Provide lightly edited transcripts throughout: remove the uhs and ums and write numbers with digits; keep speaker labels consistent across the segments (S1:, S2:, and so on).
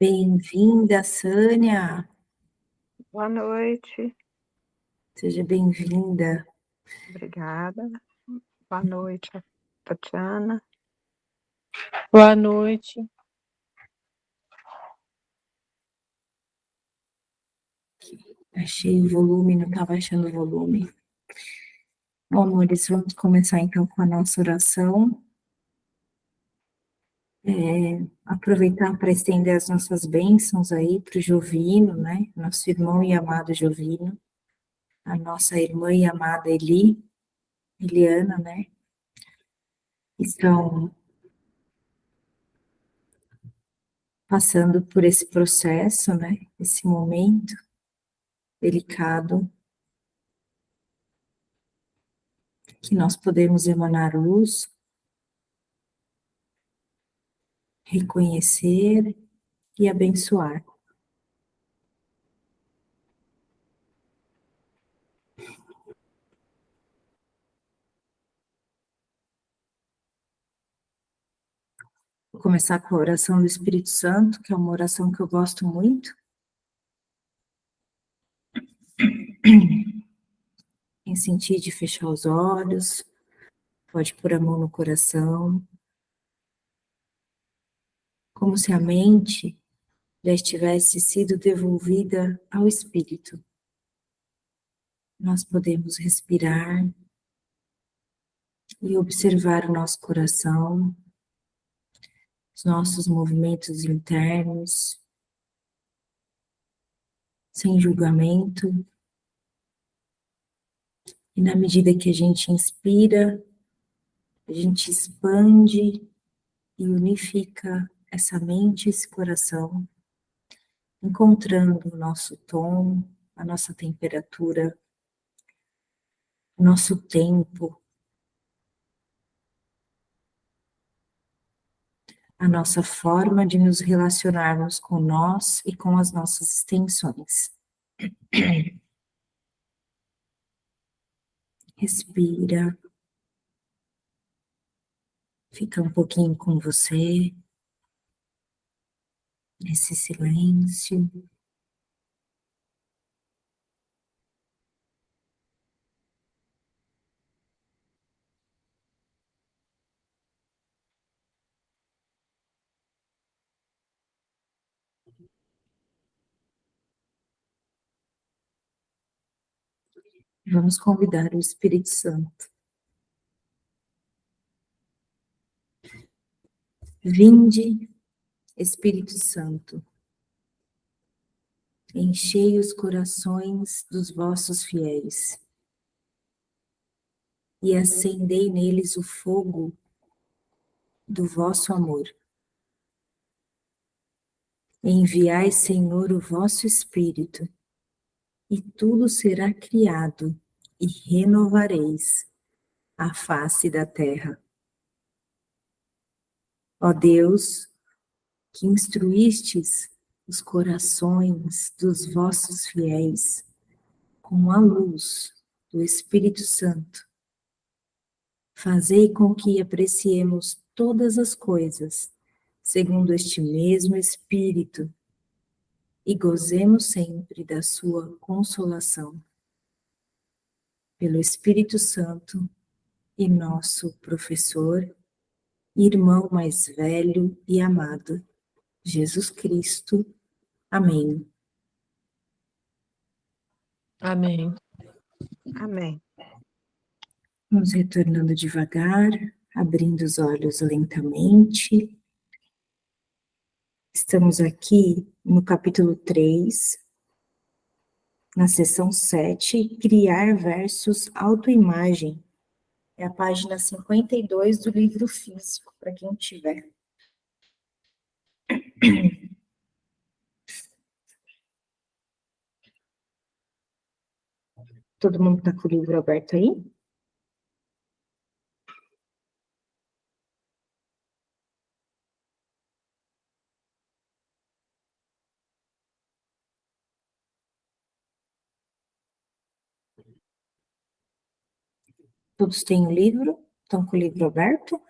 S1: Bem-vinda, Sânia.
S2: Boa noite.
S1: Seja bem-vinda.
S2: Obrigada. Boa noite, Tatiana.
S3: Boa noite.
S1: Achei o volume, não estava achando o volume. Bom, amores, vamos começar então com a nossa oração. Aproveitar para estender as nossas bênçãos aí para o Jovino, né? Nosso irmão e amado Jovino. A nossa irmã e amada Eliana, né? Estão passando por esse processo, né? Esse momento delicado, que nós podemos emanar luz, reconhecer e abençoar. Vou começar com a oração do Espírito Santo, que é uma oração que eu gosto muito. Quem sentir de fechar os olhos, pode pôr a mão no coração, como se a mente já estivesse sido devolvida ao Espírito. Nós podemos respirar e observar o nosso coração, os nossos movimentos internos, sem julgamento. E na medida que a gente inspira, a gente expande e unifica essa mente e esse coração, encontrando o nosso tom, a nossa temperatura, o nosso tempo, a nossa forma de nos relacionarmos com nós e com as nossas extensões. Respira. Fica um pouquinho com você, nesse silêncio. Vamos convidar o Espírito Santo. Vinde, Espírito Santo, enchei os corações dos vossos fiéis e acendei neles o fogo do vosso amor. Enviai, Senhor, o vosso Espírito, e tudo será criado, e renovareis a face da terra. Ó Deus, que instruístes os corações dos vossos fiéis com a luz do Espírito Santo, fazei com que apreciemos todas as coisas segundo este mesmo Espírito e gozemos sempre da sua consolação. Pelo Espírito Santo e nosso professor, irmão mais velho e amado, Jesus Cristo. Amém.
S3: Amém.
S2: Amém.
S1: Vamos retornando devagar, abrindo os olhos lentamente. Estamos aqui no capítulo 3, na seção 7, Criar versus Autoimagem. É a página 52 do livro físico, para quem tiver. Todo mundo está com o livro aberto aí? Todos têm o livro? Estão com o livro aberto?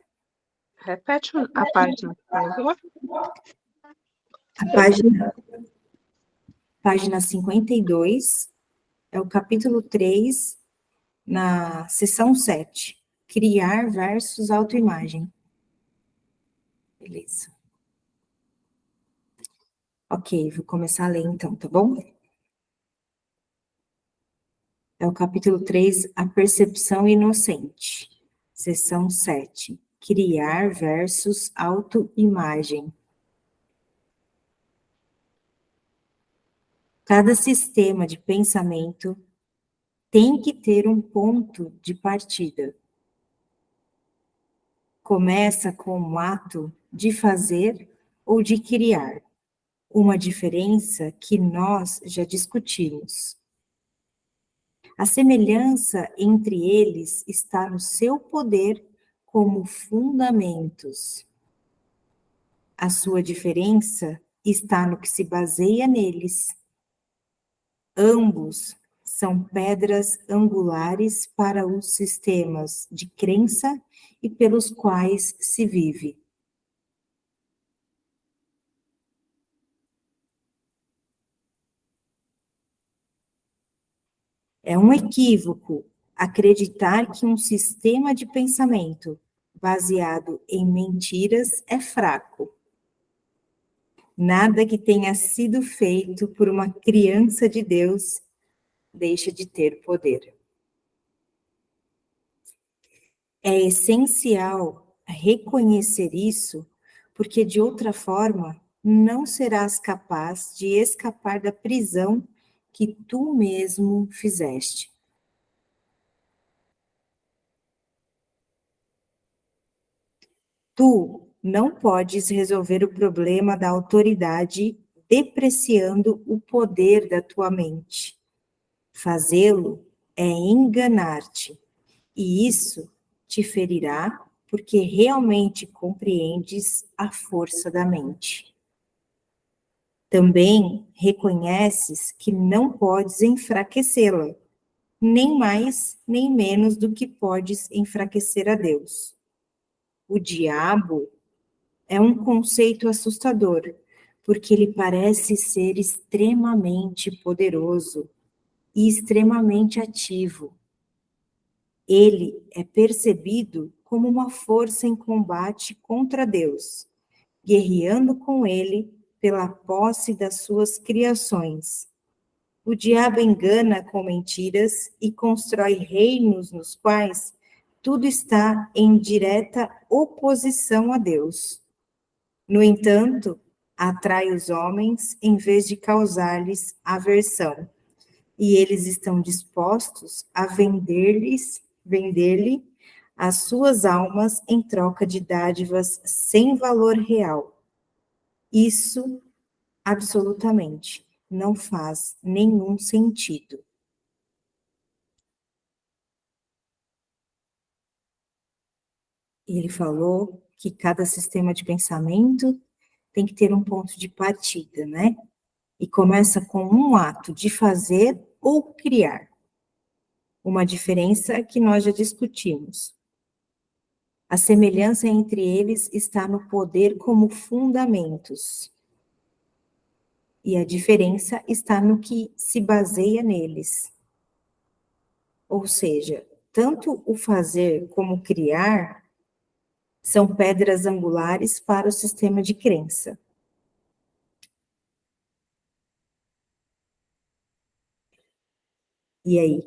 S2: Repete a página, por favor.
S1: A página 52, é o capítulo 3, na seção 7. Criar versus autoimagem. Beleza. Ok, vou começar a ler então, tá bom? É o capítulo 3, a percepção inocente. Seção 7. Criar versus autoimagem. Cada sistema de pensamento tem que ter um ponto de partida. Começa com um ato de fazer ou de criar, uma diferença que nós já discutimos. A semelhança entre eles está no seu poder como fundamentos. A sua diferença está no que se baseia neles. Ambos são pedras angulares para os sistemas de crença e pelos quais se vive. É um equívoco acreditar que um sistema de pensamento baseado em mentiras é fraco. Nada que tenha sido feito por uma criança de Deus deixa de ter poder. É essencial reconhecer isso, porque de outra forma não serás capaz de escapar da prisão que tu mesmo fizeste. Tu não podes resolver o problema da autoridade depreciando o poder da tua mente. Fazê-lo é enganar-te, e isso te ferirá porque realmente compreendes a força da mente. Também reconheces que não podes enfraquecê-la, nem mais nem menos do que podes enfraquecer a Deus. O diabo é um conceito assustador, porque ele parece ser extremamente poderoso e extremamente ativo. Ele é percebido como uma força em combate contra Deus, guerreando com ele pela posse das suas criações. O diabo engana com mentiras e constrói reinos nos quais tudo está em direta oposição a Deus. No entanto, atrai os homens em vez de causar-lhes aversão, e eles estão dispostos a vender-lhe as suas almas em troca de dádivas sem valor real. Isso, absolutamente, não faz nenhum sentido. Ele falou que cada sistema de pensamento tem que ter um ponto de partida, né? E começa com um ato de fazer ou criar. Uma diferença que nós já discutimos. A semelhança entre eles está no poder como fundamentos. E a diferença está no que se baseia neles. Ou seja, tanto o fazer como o criar são pedras angulares para o sistema de crença. E aí?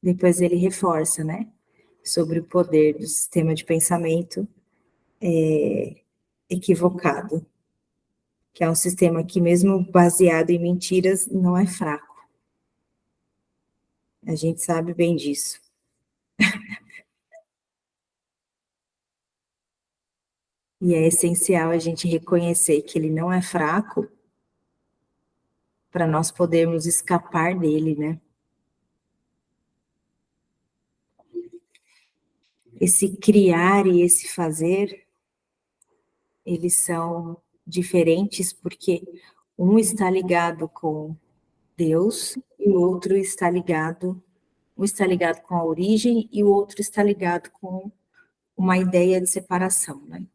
S1: Depois ele reforça, né? Sobre o poder do sistema de pensamento equivocado, que é um sistema que, mesmo baseado em mentiras, não é fraco. A gente sabe bem disso. E é essencial a gente reconhecer que ele não é fraco para nós podermos escapar dele, né? Esse criar e esse fazer, eles são diferentes porque um está ligado com Deus e o outro está ligado, um está ligado com a origem e o outro está ligado com uma ideia de separação, né?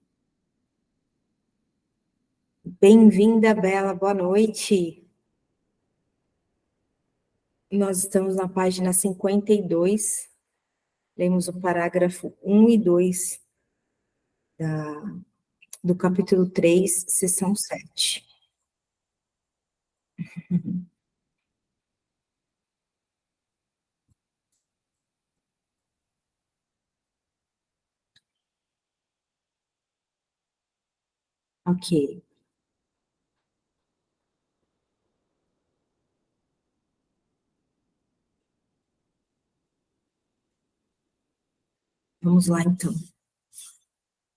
S1: Bem-vinda, Bela, boa noite. Nós estamos na página 52, lemos o parágrafo 1 e 2 do capítulo 3, seção 7. Ok. Vamos lá, então.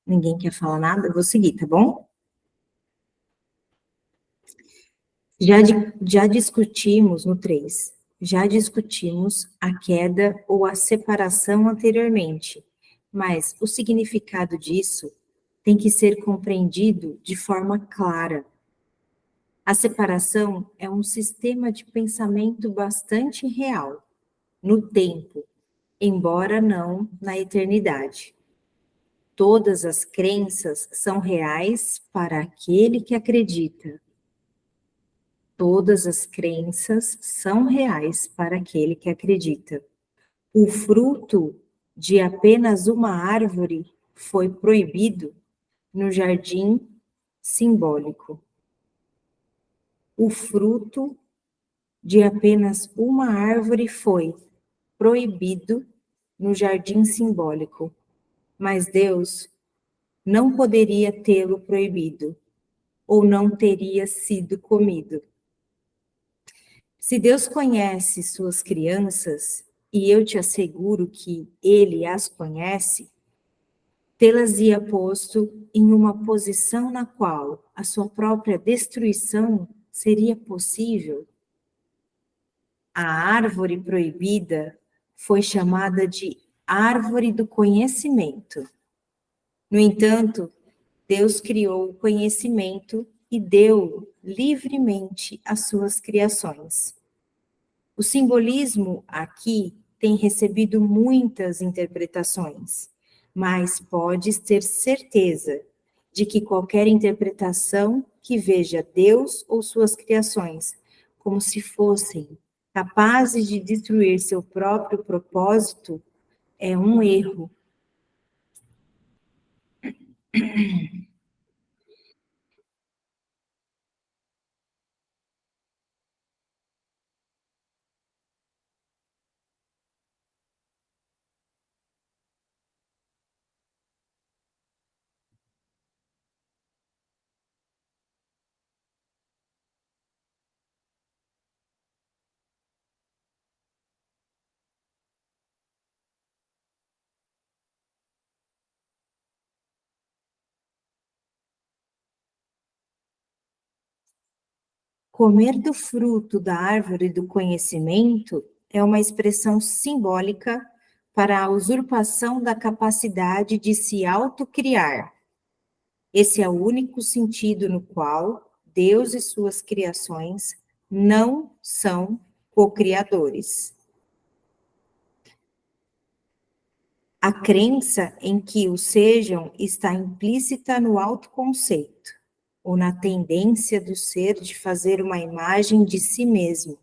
S1: Ninguém quer falar nada? Eu vou seguir, tá bom? Já discutimos no 3, já discutimos a queda ou a separação anteriormente, mas o significado disso tem que ser compreendido de forma clara. A separação é um sistema de pensamento bastante real, no tempo, embora não na eternidade. Todas as crenças são reais para aquele que acredita. Todas as crenças são reais para aquele que acredita. O fruto de apenas uma árvore foi proibido no jardim simbólico. O fruto de apenas uma árvore foi proibido no jardim simbólico, mas Deus não poderia tê-lo proibido, ou não teria sido comido. Se Deus conhece suas crianças, e eu te asseguro que Ele as conhece, tê-las-ia posto em uma posição na qual a sua própria destruição seria possível. A árvore proibida foi chamada de árvore do conhecimento. No entanto, Deus criou o conhecimento e deu livremente às suas criações. O simbolismo aqui tem recebido muitas interpretações, mas podes ter certeza de que qualquer interpretação que veja Deus ou suas criações como se fossem capazes de destruir seu próprio propósito é um erro. Comer do fruto da árvore do conhecimento é uma expressão simbólica para a usurpação da capacidade de se autocriar. Esse é o único sentido no qual Deus e suas criações não são co-criadores. A crença em que o sejam está implícita no autoconceito, ou na tendência do ser de fazer uma imagem de si mesmo.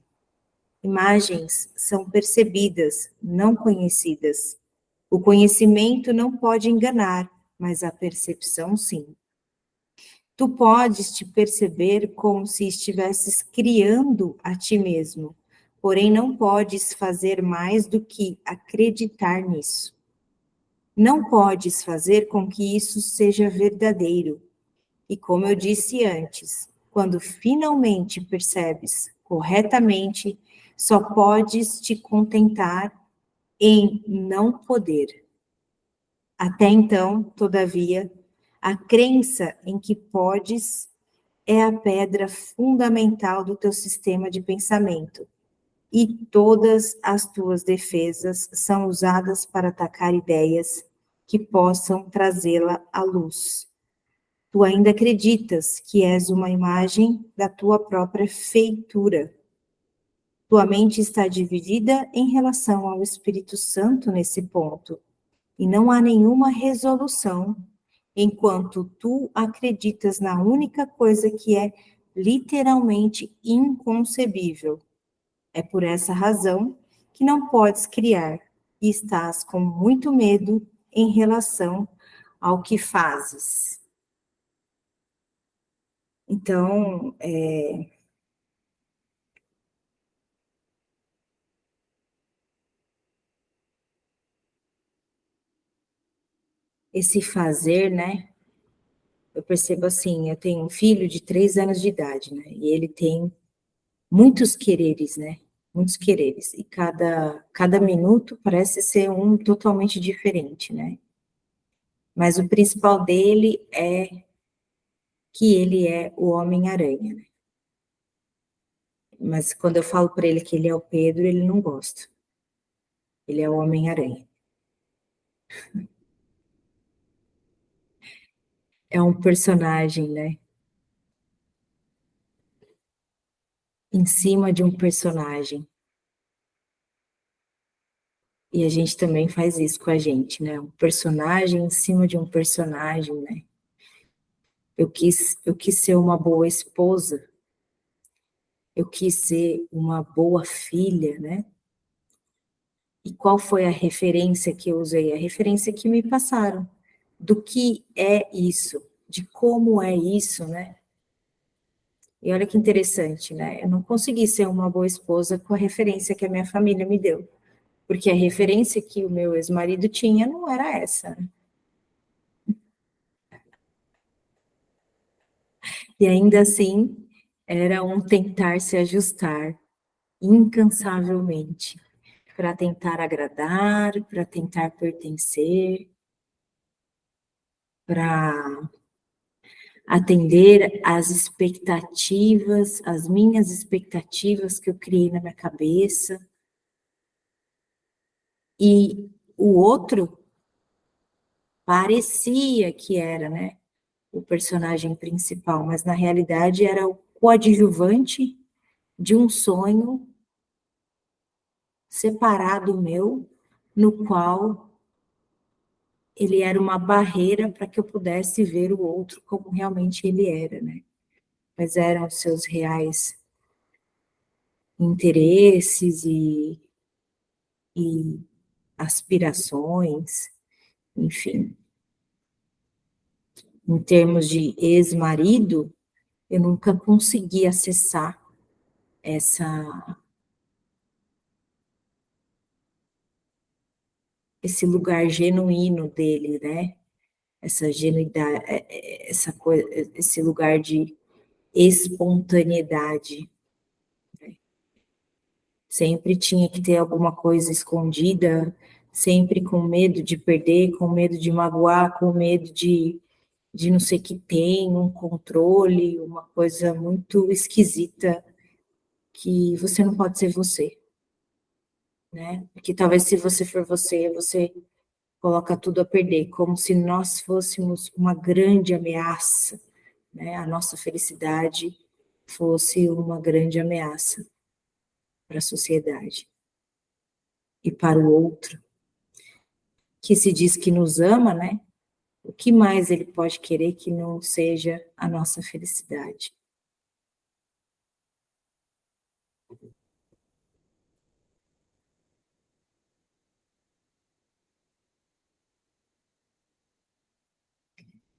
S1: Imagens são percebidas, não conhecidas. O conhecimento não pode enganar, mas a percepção sim. Tu podes te perceber como se estivesses criando a ti mesmo, porém não podes fazer mais do que acreditar nisso. Não podes fazer com que isso seja verdadeiro. E como eu disse antes, quando finalmente percebes corretamente, só podes te contentar em não poder. Até então, todavia, a crença em que podes é a pedra fundamental do teu sistema de pensamento, e todas as tuas defesas são usadas para atacar ideias que possam trazê-la à luz. Tu ainda acreditas que és uma imagem da tua própria feitura. Tua mente está dividida em relação ao Espírito Santo nesse ponto, e não há nenhuma resolução enquanto tu acreditas na única coisa que é literalmente inconcebível. É por essa razão que não podes criar e estás com muito medo em relação ao que fazes. Então, esse fazer, né? Eu percebo assim, eu tenho um filho de 3 anos de idade, né? E ele tem muitos quereres, né? Muitos quereres. E cada minuto parece ser um totalmente diferente, né? Mas o principal dele é que ele é o Homem-Aranha, né? Mas quando eu falo para ele que ele é o Pedro, ele não gosta. Ele é o Homem-Aranha. É um personagem, né? Em cima de um personagem. E a gente também faz isso com a gente, né? Um personagem em cima de um personagem, né? Eu quis ser uma boa esposa. Eu quis ser uma boa filha, né? E qual foi a referência que eu usei? A referência que me passaram do que é isso, de como é isso, né? E olha que interessante, né? Eu não consegui ser uma boa esposa com a referência que a minha família me deu, porque a referência que o meu ex-marido tinha não era essa, né? E ainda assim, era um tentar se ajustar incansavelmente para tentar agradar, para tentar pertencer, para atender às expectativas, as minhas expectativas que eu criei na minha cabeça. E o outro parecia que era, né, o personagem principal, mas na realidade era o coadjuvante de um sonho separado meu, no qual ele era uma barreira para que eu pudesse ver o outro como realmente ele era, né? Mas eram os seus reais interesses e aspirações, enfim. Em termos de ex-marido, eu nunca consegui acessar esse lugar genuíno dele, né? Essa genuidade, essa coisa, esse lugar de espontaneidade. Sempre tinha que ter alguma coisa escondida, sempre com medo de perder, com medo de magoar, com medo de não sei o que tem, um controle, uma coisa muito esquisita, que você não pode ser você, né? Porque talvez se você for você, você coloca tudo a perder, como se nós fôssemos uma grande ameaça, né? A nossa felicidade fosse uma grande ameaça para a sociedade e para o outro, que se diz que nos ama, né? O que mais ele pode querer que não seja a nossa felicidade?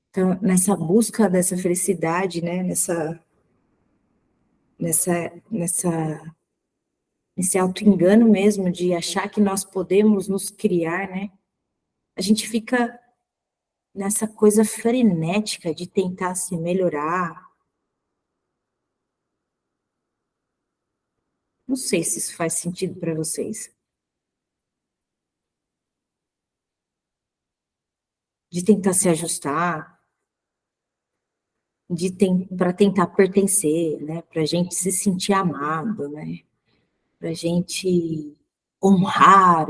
S1: Então, nessa busca dessa felicidade, né? Nesse auto-engano mesmo de achar que nós podemos nos criar, né? A gente fica nessa coisa frenética de tentar se melhorar. Não sei se isso faz sentido para vocês. De tentar se ajustar, para tentar pertencer, né? Para a gente se sentir amado, né? Para a gente honrar.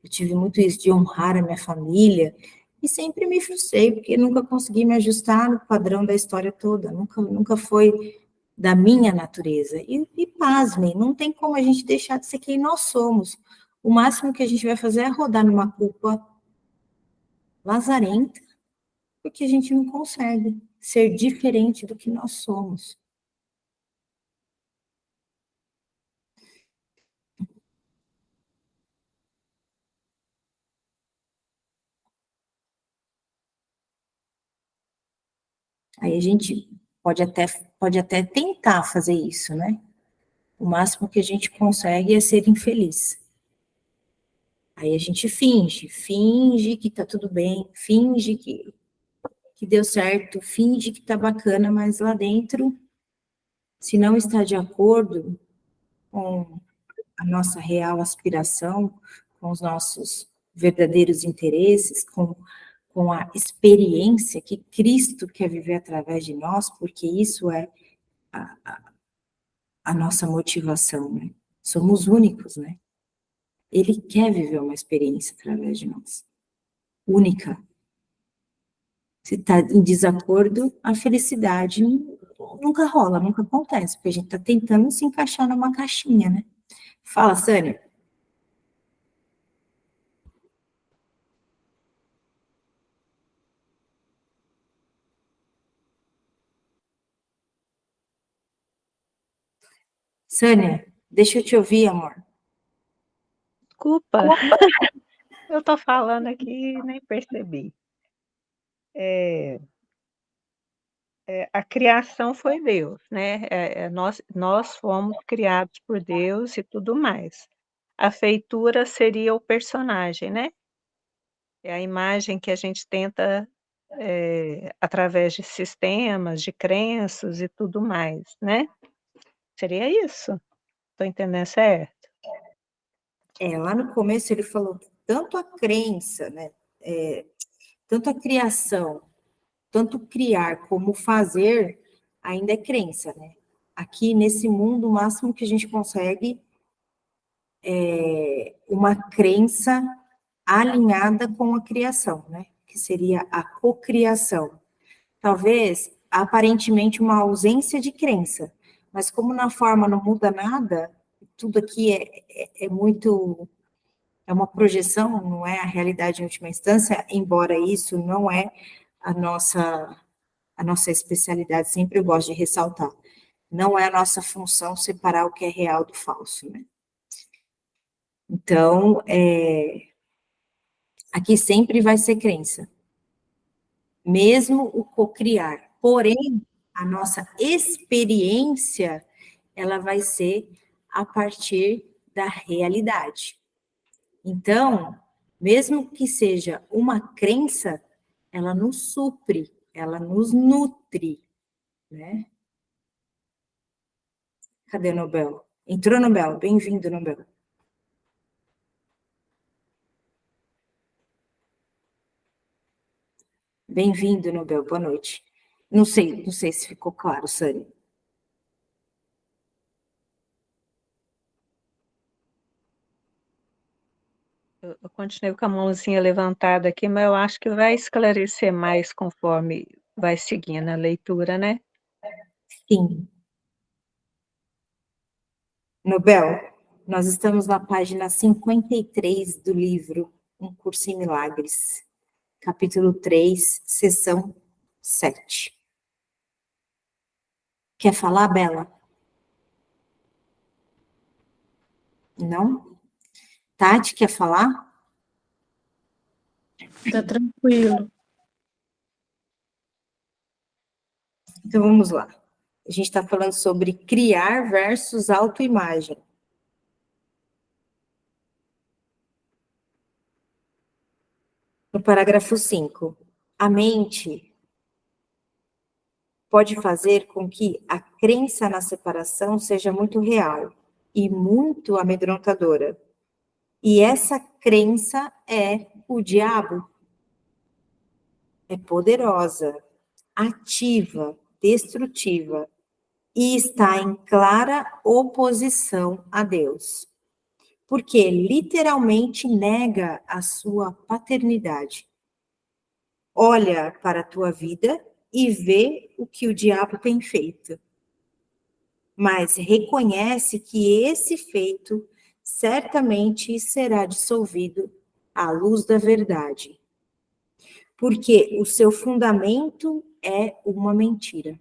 S1: Eu tive muito isso de honrar a minha família e sempre me frustrei, porque nunca consegui me ajustar no padrão da história toda, nunca foi da minha natureza. E pasmem, não tem como a gente deixar de ser quem nós somos. O máximo que a gente vai fazer é rodar numa culpa lazarenta, porque a gente não consegue ser diferente do que nós somos. Aí a gente pode até tentar fazer isso, né? O máximo que a gente consegue é ser infeliz. Aí a gente finge que tá tudo bem, finge que deu certo, finge que tá bacana, mas lá dentro, se não está de acordo com a nossa real aspiração, com os nossos verdadeiros interesses, com a experiência que Cristo quer viver através de nós, porque isso é a nossa motivação, né? Somos únicos, né? Ele quer viver uma experiência através de nós. Única. Se está em desacordo, a felicidade nunca rola, nunca acontece, porque a gente está tentando se encaixar numa caixinha, né? Fala, Sânia. Sânia, deixa eu te ouvir, amor.
S2: Desculpa, eu tô falando aqui e nem percebi. A criação foi Deus, né? Nós fomos criados por Deus e tudo mais. A feitura seria o personagem, né? É a imagem que a gente tenta, através de sistemas, de crenças e tudo mais, né? Seria isso? Estou entendendo certo?
S1: Lá no começo ele falou que tanto a crença, né? Tanto a criação, tanto criar como fazer, ainda é crença, né? Aqui nesse mundo, o máximo que a gente consegue é uma crença alinhada com a criação, né? Que seria a cocriação. Talvez, aparentemente, uma ausência de crença, mas como na forma não muda nada, tudo aqui é muito, é uma projeção, não é a realidade em última instância, embora isso não é a nossa especialidade, sempre eu gosto de ressaltar, não é a nossa função separar o que é real do falso, né? Então, aqui sempre vai ser crença, mesmo o cocriar. Porém, a nossa experiência, ela vai ser a partir da realidade. Então, mesmo que seja uma crença, ela nos supre, ela nos nutre, né? Cadê Nobel? Entrou Nobel, bem-vindo, Nobel. Bem-vindo, Nobel, boa noite. Não sei se ficou claro, Sânia.
S2: Eu continuei com a mãozinha levantada aqui, mas eu acho que vai esclarecer mais conforme vai seguindo a leitura, né?
S1: Sim. Nobel, nós estamos na página 53 do livro Um Curso em Milagres, capítulo 3, sessão 7. Quer falar, Bela? Não? Tati, quer falar?
S3: Tá tranquilo.
S1: Então vamos lá. A gente está falando sobre criar versus autoimagem. No parágrafo 5, a mente pode fazer com que a crença na separação seja muito real e muito amedrontadora. E essa crença é o diabo. É poderosa, ativa, destrutiva e está em clara oposição a Deus, porque literalmente nega a sua paternidade. Olha para a tua vida e vê o que o diabo tem feito. Mas reconhece que esse feito certamente será dissolvido à luz da verdade. porque o seu fundamento é uma mentira.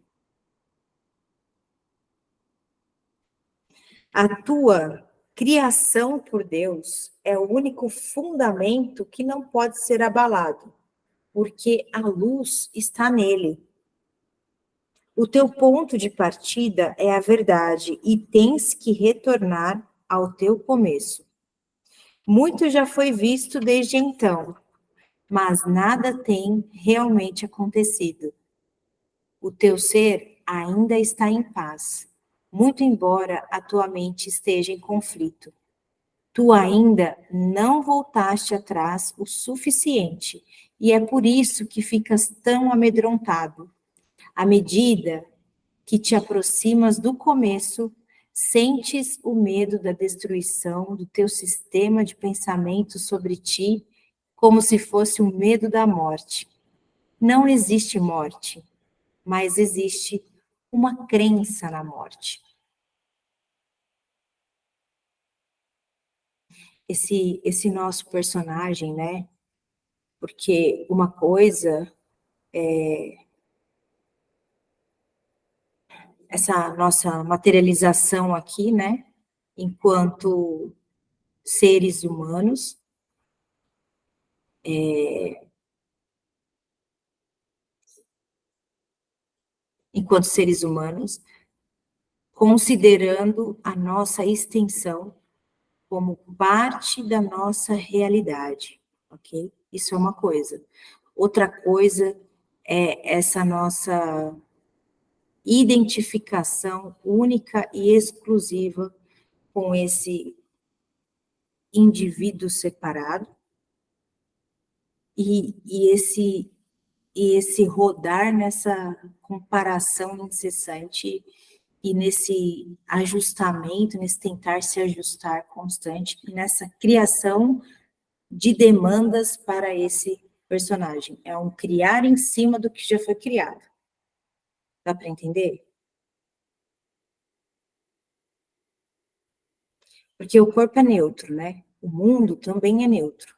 S1: A tua criação por Deus é o único fundamento que não pode ser abalado, porque a luz está nele. O teu ponto de partida é a verdade e tens que retornar ao teu começo. Muito já foi visto desde então, mas nada tem realmente acontecido. O teu ser ainda está em paz, muito embora a tua mente esteja em conflito. Tu ainda não voltaste atrás o suficiente, e é por isso que ficas tão amedrontado. À medida que te aproximas do começo, sentes o medo da destruição do teu sistema de pensamento sobre ti, como se fosse o medo da morte. Não existe morte, mas existe uma crença na morte. Esse nosso personagem, né? Porque uma coisa é essa nossa materialização aqui, né? Enquanto seres humanos, considerando a nossa extensão como parte da nossa realidade, ok? Isso é uma coisa. Outra coisa é essa nossa identificação única e exclusiva com esse indivíduo separado e esse rodar nessa comparação incessante e nesse ajustamento, nesse tentar se ajustar constante, e nessa criação de demandas para esse personagem. É um criar em cima do que já foi criado. Dá para entender? Porque o corpo é neutro, né? O mundo também é neutro.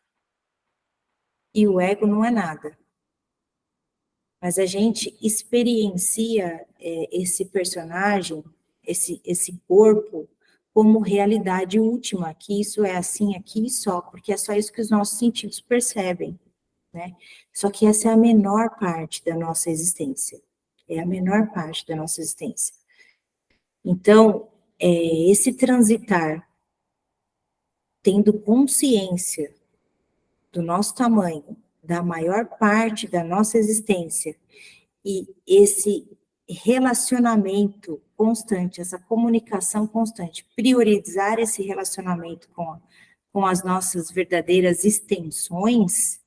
S1: E o ego não é nada. Mas a gente experiencia esse personagem, esse corpo, como realidade última, que isso é assim aqui só, porque é só isso que os nossos sentidos percebem, né? Só que essa é a menor parte da nossa existência. É a menor parte da nossa existência. Então, esse transitar, tendo consciência do nosso tamanho, da maior parte da nossa existência, e esse relacionamento constante, essa comunicação constante, priorizar esse relacionamento com as nossas verdadeiras extensões,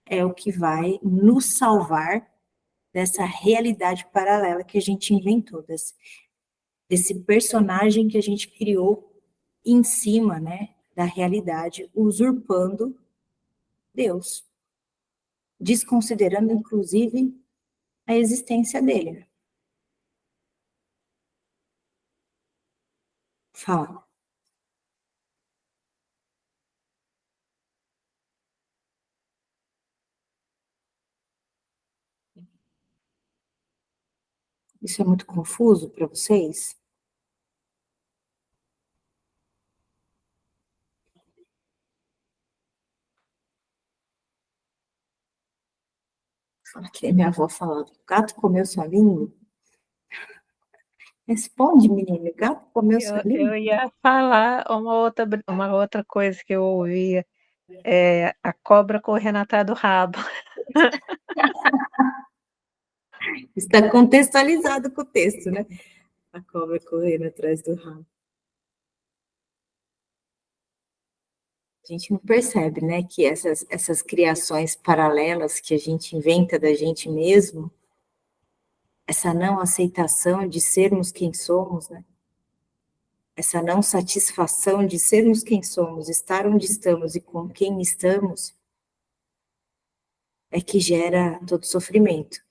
S1: é o que vai nos salvar dessa realidade paralela que a gente inventou, desse personagem que a gente criou em cima, né, da realidade, usurpando Deus, desconsiderando, inclusive, a existência dele. Fala. Isso é muito confuso para vocês? Que minha avó falava, o gato comeu sua língua? Responde, menina, o gato comeu sua língua?
S2: Eu ia falar uma outra coisa que eu ouvia, a cobra correndo atrás do rabo.
S1: Está contextualizado com o texto, né? A cobra correndo atrás do rabo. A gente não percebe, né, que essas criações paralelas que a gente inventa da gente mesmo, essa não aceitação de sermos quem somos, né? Essa não satisfação de sermos quem somos, estar onde estamos e com quem estamos, é que gera todo sofrimento.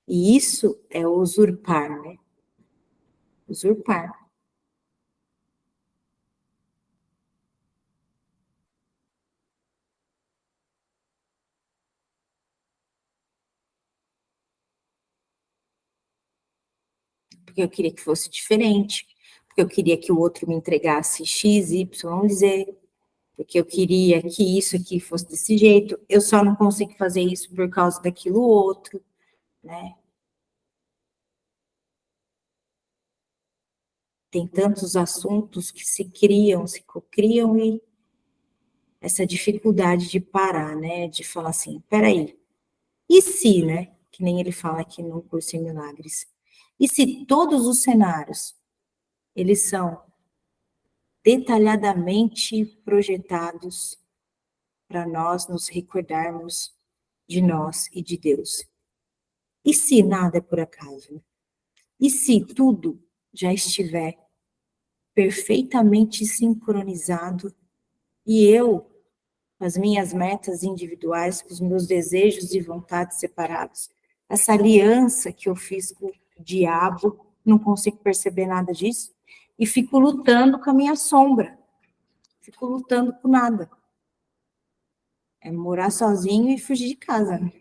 S1: E isso é usurpar, né? Usurpar. porque eu queria que fosse diferente, porque eu queria que o outro me entregasse X, Y, Z, porque eu queria que isso aqui fosse desse jeito, eu só não consigo fazer isso por causa daquilo outro, né? Tem tantos assuntos que se criam, se cocriam e essa dificuldade de parar, né? De falar assim, peraí, e se, né? Que nem ele fala aqui no Curso em Milagres. E se todos os cenários, eles são detalhadamente projetados para nós nos recordarmos de nós e de Deus? E se nada é por acaso? E se tudo já estiver perfeitamente sincronizado e eu, com as minhas metas individuais, com os meus desejos e vontades separados, essa aliança que eu fiz com o diabo, não consigo perceber nada disso, e fico lutando com a minha sombra, fico lutando com nada. É morar sozinho e fugir de casa, né?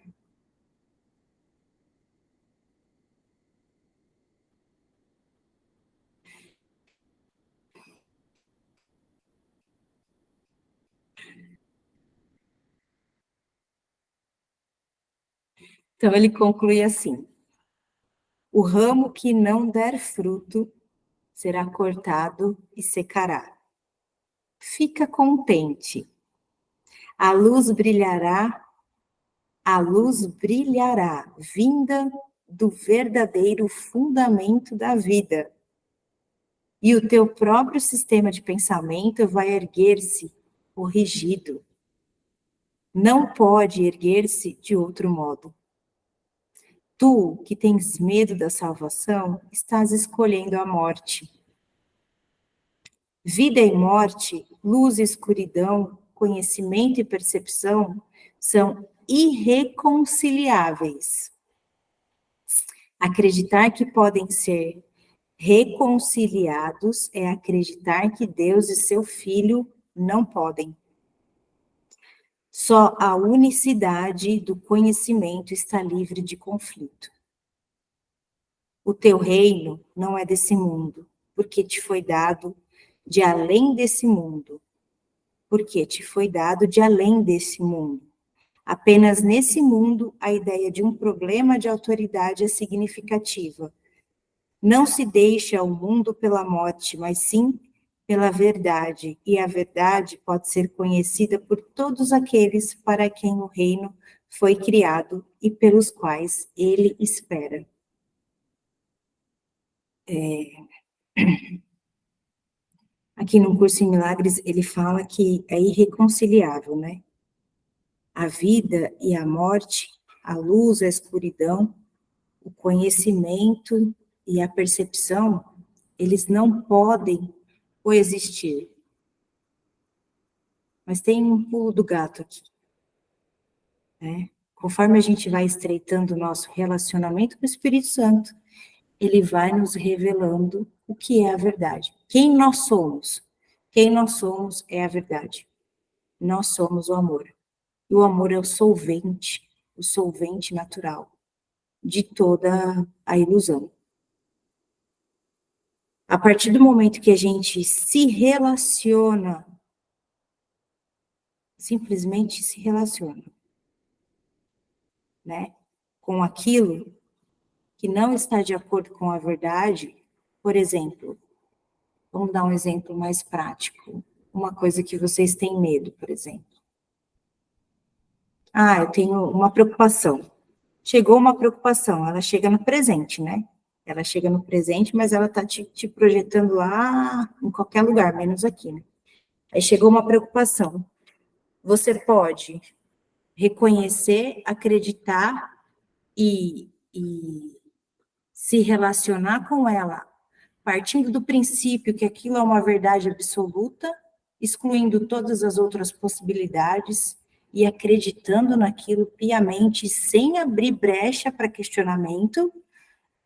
S1: Então ele conclui assim: o ramo que não der fruto será cortado e secará. Fica contente. A luz brilhará, vinda do verdadeiro fundamento da vida. E o teu próprio sistema de pensamento vai erguer-se corrigido. Não pode erguer-se de outro modo. Tu, que tens medo da salvação, estás escolhendo a morte. Vida e morte, luz e escuridão, conhecimento e percepção são irreconciliáveis. Acreditar que podem ser reconciliados é acreditar que Deus e seu Filho não podem. Só a unicidade do conhecimento está livre de conflito. O teu reino não é desse mundo, porque te foi dado de além desse mundo. Porque te foi dado de além desse mundo. Apenas nesse mundo a ideia de um problema de autoridade é significativa. Não se deixa o mundo pela morte, mas sim pela verdade, e a verdade pode ser conhecida por todos aqueles para quem o reino foi criado e pelos quais ele espera. Aqui no Curso em Milagres, ele fala que é irreconciliável, né? A vida e a morte, a luz, a escuridão, o conhecimento e a percepção, eles não podem coexistir. Mas tem um pulo do gato aqui, né? Conforme a gente vai estreitando o nosso relacionamento com o Espírito Santo, ele vai nos revelando o que é a verdade. Quem nós somos? Quem nós somos é a verdade. Nós somos o amor. E o amor é o solvente natural de toda a ilusão. A partir do momento que a gente se relaciona, simplesmente se relaciona, né, com aquilo que não está de acordo com a verdade, por exemplo, vamos dar um exemplo mais prático, uma coisa que vocês têm medo, por exemplo. Ah, eu tenho uma preocupação. Chegou uma preocupação, ela chega no presente, né? Ela chega no presente, mas ela está te projetando lá em qualquer lugar, menos aqui, né? Aí chegou uma preocupação. Você pode reconhecer, acreditar e se relacionar com ela, partindo do princípio que aquilo é uma verdade absoluta, excluindo todas as outras possibilidades e acreditando naquilo piamente, sem abrir brecha para questionamento,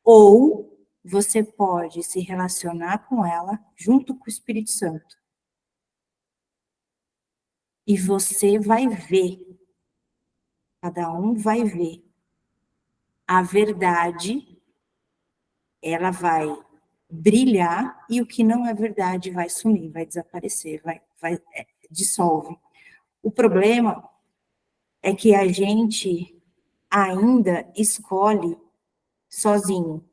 S1: ou você pode se relacionar com ela junto com o Espírito Santo. E você vai ver, cada um vai ver a verdade ela vai brilhar e o que não é verdade vai sumir, vai desaparecer, dissolve. O problema é que a gente ainda escolhe sozinho.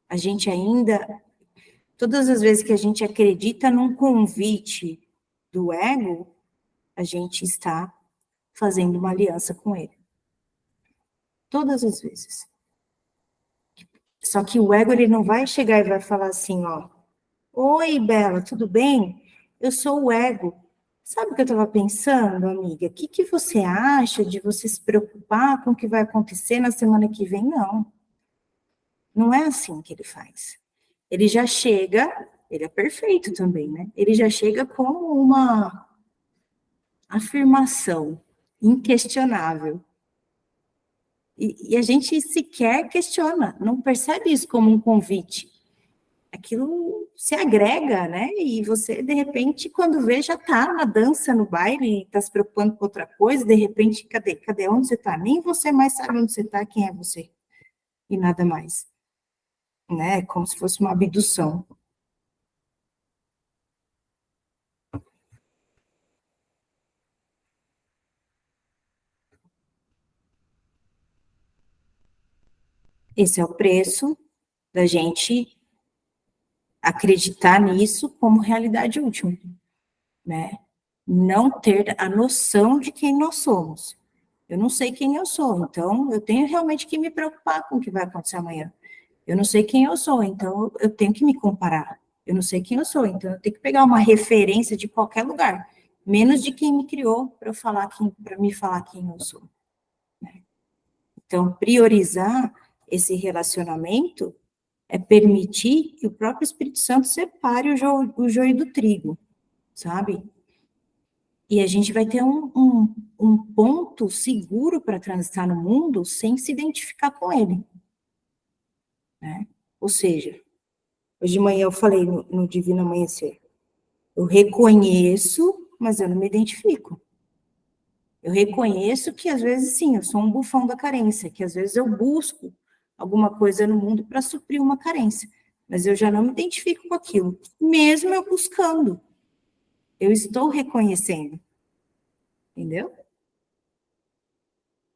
S1: A gente ainda, todas as vezes que a gente acredita num convite do ego, a gente está fazendo uma aliança com ele. Todas as vezes. Só que o ego, ele não vai chegar e vai falar assim, ó, oi, Bela, tudo bem? Eu sou o ego. Sabe o que eu estava pensando, amiga? O que você acha de você se preocupar com o que vai acontecer na semana que vem? Não. Não é assim que ele faz. Ele já chega, ele é perfeito também, né? Ele já chega como uma afirmação inquestionável. E a gente sequer questiona, não percebe isso como um convite. Aquilo se agrega, né? E você, de repente, quando vê, já tá na dança, no baile, tá se preocupando com outra coisa, de repente, cadê onde você tá? Nem você mais sabe onde você tá, quem é você. E nada mais. Né? Como se fosse uma abdução. Esse é o preço da gente acreditar nisso como realidade última, né? Não ter a noção de quem nós somos. Eu não sei quem eu sou, então eu tenho realmente que me preocupar com o que vai acontecer amanhã. Eu não sei quem eu sou, então eu tenho que me comparar. Eu não sei quem eu sou, então eu tenho que pegar uma referência de qualquer lugar, menos de quem me criou para me falar quem eu sou. Né? Então, priorizar esse relacionamento é permitir que o próprio Espírito Santo separe o joio do trigo, sabe? E a gente vai ter um ponto seguro para transitar no mundo sem se identificar com ele. Né? Ou seja, hoje de manhã eu falei no Divino Amanhecer, eu reconheço, mas eu não me identifico. Eu reconheço que às vezes sim, eu sou um bufão da carência, que às vezes eu busco alguma coisa no mundo para suprir uma carência, mas eu já não me identifico com aquilo, mesmo eu buscando. Eu estou reconhecendo, entendeu?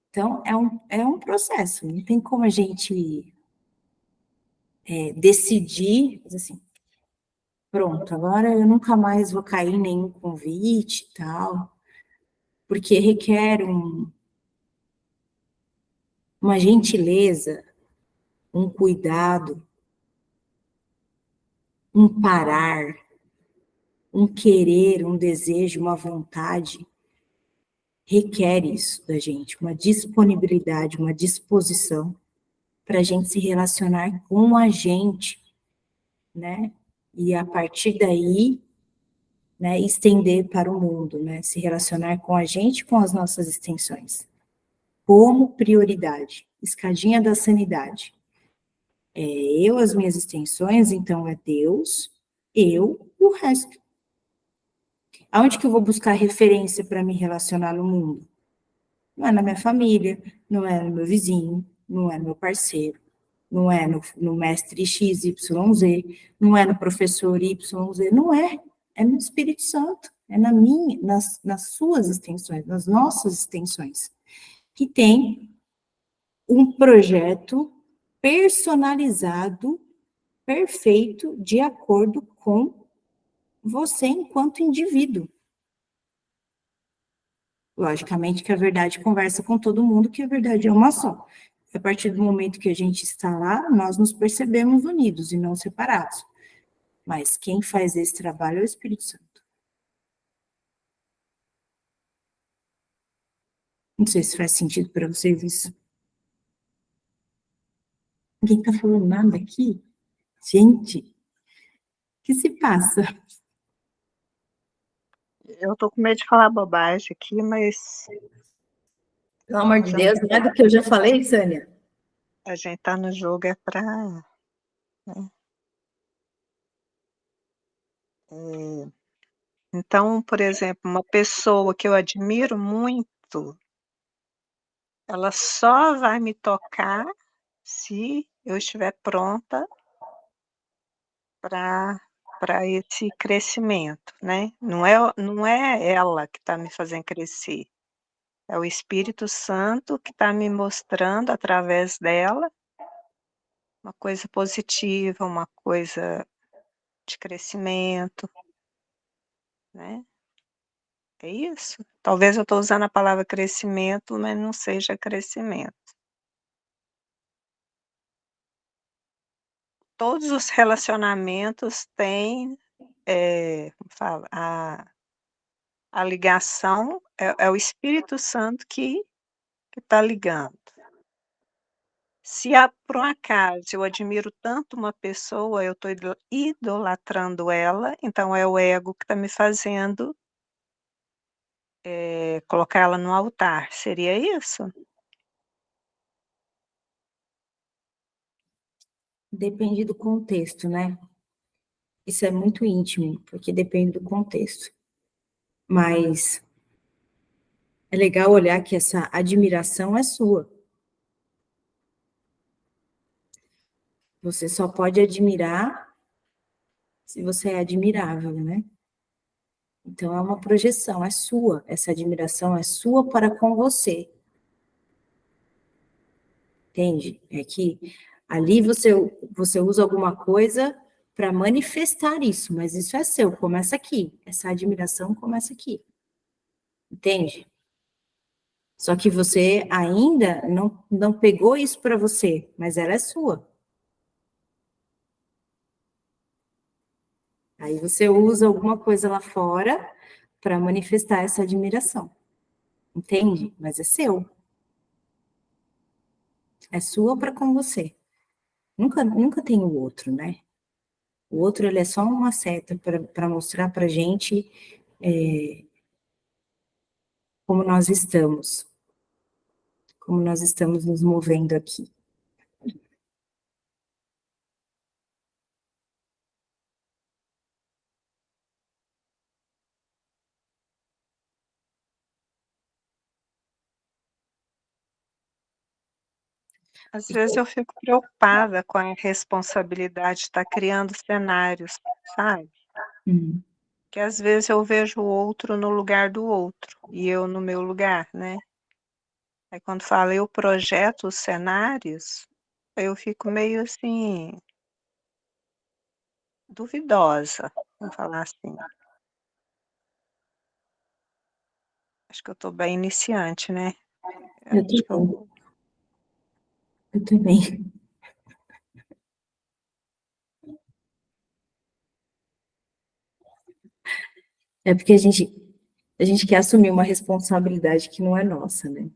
S1: Então, é um processo, não tem como a gente decidir, assim, pronto, agora eu nunca mais vou cair em nenhum convite e tal, porque requer uma gentileza, um cuidado, um parar, um querer, um desejo, uma vontade, requer isso da gente, uma disponibilidade, uma disposição para a gente se relacionar com a gente, né? E a partir daí, né, estender para o mundo, né? Se relacionar com a gente, com as nossas extensões. Como prioridade, escadinha da sanidade. Eu, as minhas extensões, então é Deus, eu, o resto. Aonde que eu vou buscar referência para me relacionar no mundo? Não é na minha família, não é no meu vizinho, não é no meu parceiro, não é no mestre XYZ, não é no professor YZ, não é. É no Espírito Santo, é nas suas extensões, nas nossas extensões, que tem um projeto personalizado, perfeito, de acordo com você enquanto indivíduo. Logicamente que a verdade conversa com todo mundo, que a verdade é uma só. A partir do momento que a gente está lá, nós nos percebemos unidos e não separados. Mas quem faz esse trabalho é o Espírito Santo. Não sei se faz sentido para vocês isso. Ninguém está falando nada aqui? Gente, o que se passa?
S2: Eu tô com medo de falar bobagem aqui, mas
S1: Pelo amor de Deus, não é do que eu já falei, Sânia?
S2: a gente tá no jogo é para, né? Então, por exemplo, uma pessoa que eu admiro muito, ela só vai me tocar se eu estiver pronta para esse crescimento, né. Não é ela que está me fazendo crescer, é o Espírito Santo que está me mostrando através dela uma coisa positiva, uma coisa de crescimento, né. É isso. Talvez eu estou usando a palavra crescimento, mas não seja crescimento. Todos os relacionamentos têm, como fala, a ligação é o Espírito Santo que está ligando. Se por um acaso eu admiro tanto uma pessoa, eu estou idolatrando ela, então é o ego que está me fazendo, colocar ela no altar, seria isso?
S1: Depende do contexto, né? Isso é muito íntimo, porque depende do contexto. Mas é legal olhar que essa admiração é sua. Você só pode admirar se você é admirável, né? Então é uma projeção, é sua. Essa admiração é sua para com você. Entende? É que ali você usa alguma coisa para manifestar isso, mas isso é seu, começa aqui. Essa admiração começa aqui. Entende? Só que você ainda não pegou isso para você, mas ela é sua. Aí você usa alguma coisa lá fora para manifestar essa admiração. Entende? Mas é seu. É sua para com você. Nunca tem o outro, né? O outro, ele é só uma seta para mostrar para gente como nós estamos nos movendo aqui.
S2: Às vezes eu fico preocupada com a responsabilidade de estar criando cenários, sabe.
S1: Hum.
S2: Que às vezes eu vejo o outro no lugar do outro, e eu no meu lugar, né. Aí quando fala eu projeto os cenários, eu fico meio assim, duvidosa, vamos falar assim. Acho que eu estou bem iniciante, né.
S1: Eu
S2: Acho que
S1: também,
S2: eu
S1: eu também. É porque a gente quer assumir uma responsabilidade que não é nossa, né?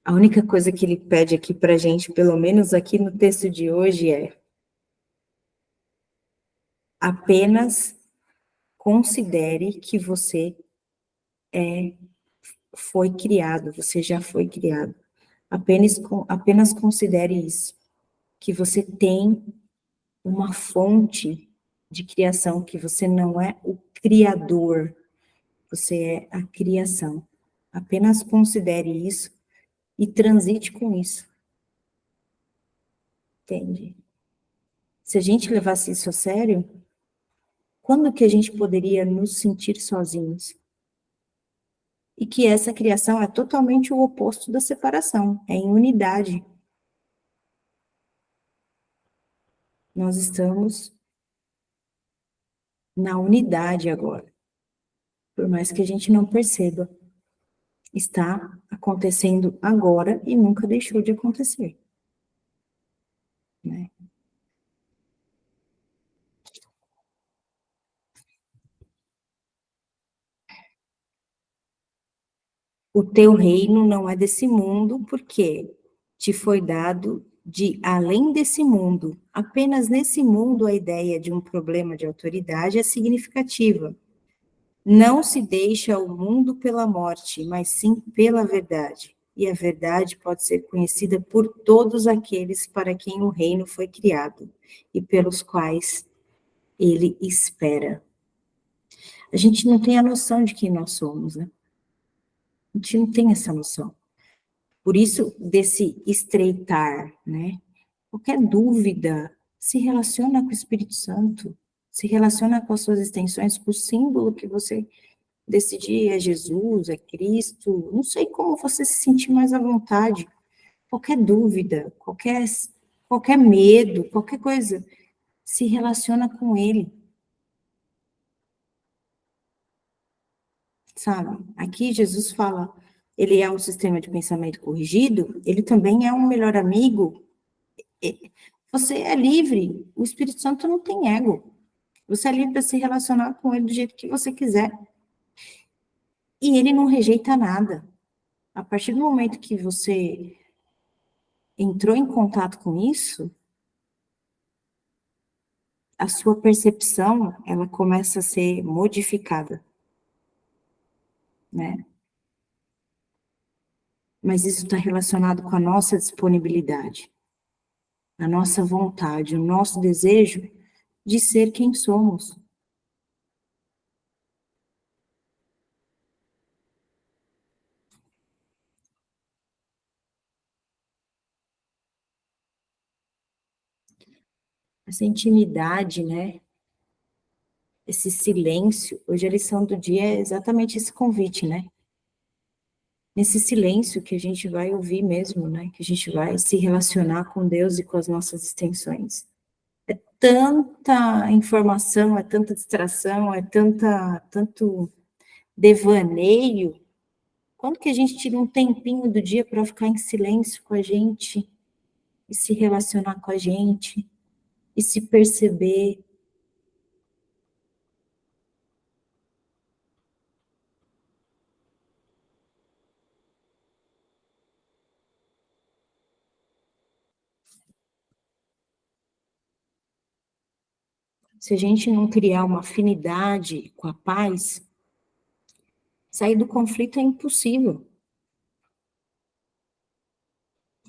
S1: A única coisa que ele pede aqui pra gente, pelo menos aqui no texto de hoje, é apenas considere que você foi criado, você já foi criado. Apenas considere isso, que você tem uma fonte de criação, que você não é o criador, você é a criação. Apenas considere isso e transite com isso, entende? Se a gente levasse isso a sério, quando que a gente poderia nos sentir sozinhos? E que essa criação é totalmente o oposto da separação, é em unidade. Nós estamos na unidade agora, por mais que a gente não perceba. Está acontecendo agora e nunca deixou de acontecer, né? O teu reino não é desse mundo, porque te foi dado de além desse mundo. Apenas nesse mundo a ideia de um problema de autoridade é significativa. Não se deixa o mundo pela morte, mas sim pela verdade. E a verdade pode ser conhecida por todos aqueles para quem o reino foi criado e pelos quais ele espera. A gente não tem a noção de quem nós somos, né? A gente não tem essa noção. Por isso, desse estreitar, né? Qualquer dúvida, se relaciona com o Espírito Santo, se relaciona com as suas extensões, com o símbolo que você decidir, é Jesus, é Cristo, não sei como você se sentir mais à vontade. Qualquer dúvida, qualquer medo, qualquer coisa, se relaciona com Ele, sabe? Aqui Jesus fala, ele é um sistema de pensamento corrigido, ele também é um melhor amigo. Você é livre, o Espírito Santo não tem ego. Você é livre para se relacionar com ele do jeito que você quiser. E ele não rejeita nada. A partir do momento que você entrou em contato com isso, a sua percepção, ela começa a ser modificada, né? Mas isso está relacionado com a nossa disponibilidade, a nossa vontade, o nosso desejo de ser quem somos. Essa intimidade, né? Esse silêncio. Hoje a lição do dia é exatamente esse convite, né? Nesse silêncio que a gente vai ouvir mesmo, né? Que a gente vai se relacionar com Deus e com as nossas extensões. É tanta informação, é tanta distração, é tanto devaneio. Quando que a gente tira um tempinho do dia para ficar em silêncio com a gente e se relacionar com a gente e se perceber? Se a gente não criar uma afinidade com a paz, sair do conflito é impossível.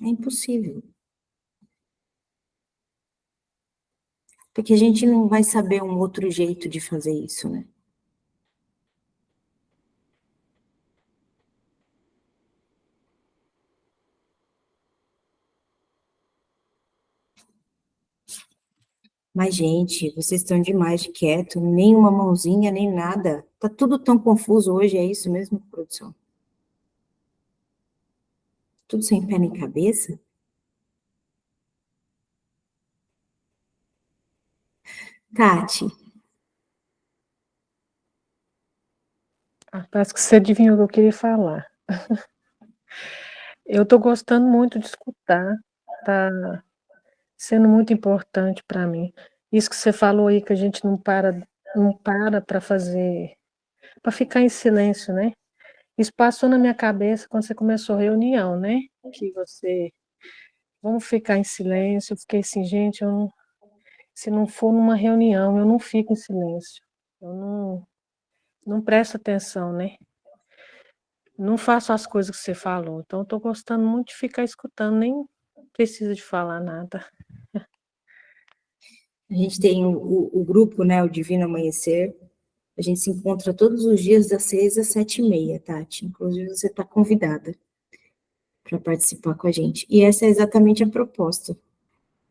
S1: É impossível. Porque a gente não vai saber um outro jeito de fazer isso, né? Mas, gente, vocês estão demais de quieto, nem uma mãozinha, nem nada. Tá tudo tão confuso hoje, é isso mesmo, produção? Tudo sem pé nem cabeça? Tati,
S3: Parece que você adivinhou o que eu queria falar. Eu estou gostando muito de escutar, tá sendo muito importante para mim. Isso que você falou aí, que a gente não para fazer, para ficar em silêncio, né? Isso passou na minha cabeça quando você começou a reunião, né? Que você, vamos ficar em silêncio. Eu fiquei assim, gente, se não for numa reunião, eu não fico em silêncio. Eu não presto atenção, né? Não faço as coisas que você falou. Então, estou gostando muito de ficar escutando, nem precisa de falar nada.
S1: a gente tem o grupo, né, o Divino Amanhecer. A gente se encontra todos os dias das 6 às 7h30, Tati. Inclusive, você está convidada para participar com a gente. E essa é exatamente a proposta.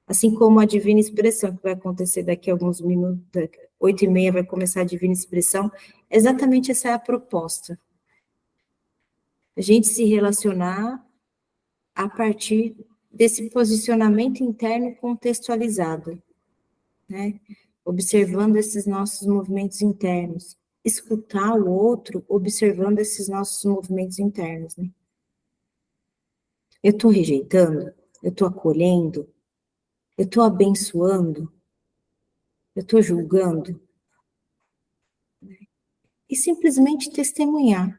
S1: Assim como a Divina Expressão, que vai acontecer daqui a alguns minutos, 8h30 vai começar a Divina Expressão, exatamente essa é a proposta. A gente se relacionar a partir desse posicionamento interno contextualizado, né? Observando esses nossos movimentos internos. Escutar o outro observando esses nossos movimentos internos, né? Eu estou rejeitando? Eu estou acolhendo? Eu estou abençoando? Eu estou julgando? E simplesmente testemunhar,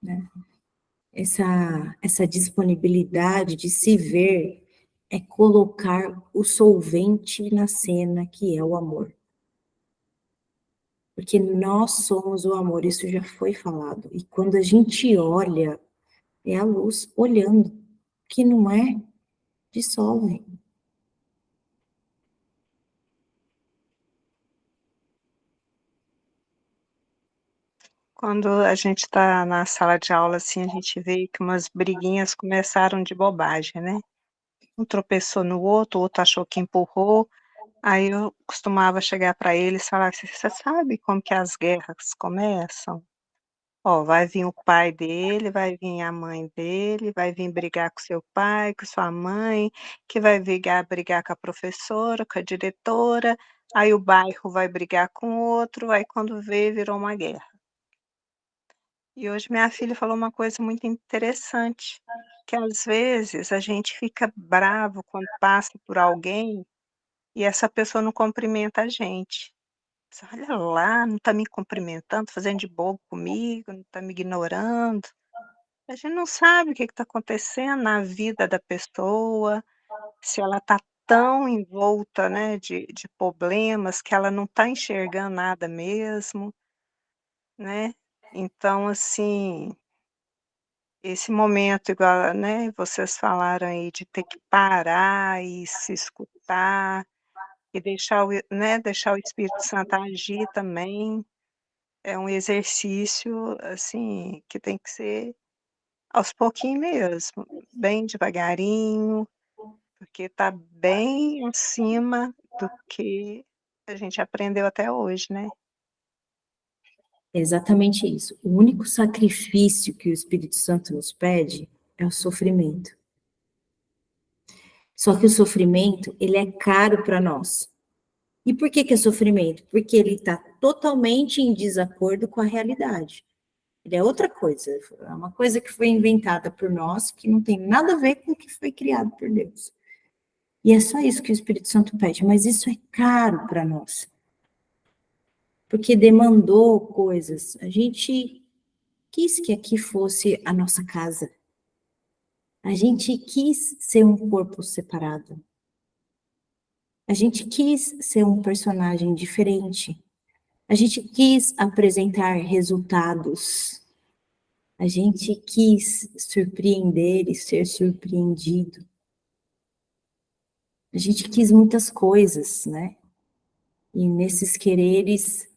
S1: né? Essa disponibilidade de se ver é colocar o solvente na cena, que é o amor. Porque nós somos o amor, isso já foi falado. E quando a gente olha, é a luz olhando, que não é, dissolve.
S2: Quando a gente está na sala de aula, assim, a gente vê que umas briguinhas começaram de bobagem, né. Um tropeçou no outro, o outro achou que empurrou, aí eu costumava chegar para eles e falar assim: "Você sabe como que as guerras começam? Ó, vai vir o pai dele, vai vir a mãe dele, vai vir brigar com seu pai, com sua mãe, que vai brigar com a professora, com a diretora, aí o bairro vai brigar com o outro, aí quando vê virou uma guerra". E hoje minha filha falou uma coisa muito interessante, que às vezes a gente fica bravo quando passa por alguém e essa pessoa não cumprimenta a gente. Você olha lá, não está me cumprimentando, fazendo de bobo comigo, não está me ignorando. A gente não sabe o que está acontecendo na vida da pessoa, se ela está tão envolta, né, de problemas que ela não está enxergando nada mesmo, né. Então, assim, esse momento igual, né, vocês falaram aí de ter que parar e se escutar e deixar o Espírito Santo agir também, é um exercício, assim, que tem que ser aos pouquinhos mesmo, bem devagarinho, porque está bem acima do que a gente aprendeu até hoje, né.
S1: É exatamente isso. O único sacrifício que o Espírito Santo nos pede é o sofrimento. Só que o sofrimento, ele é caro para nós. E por que que é sofrimento? Porque ele está totalmente em desacordo com a realidade. Ele é outra coisa, é uma coisa que foi inventada por nós, que não tem nada a ver com o que foi criado por Deus. E é só isso que o Espírito Santo pede, mas isso é caro para nós, porque demandou coisas. A gente quis que aqui fosse a nossa casa. A gente quis ser um corpo separado. A gente quis ser um personagem diferente. A gente quis apresentar resultados. A gente quis surpreender e ser surpreendido. A gente quis muitas coisas, né? E nesses quereres,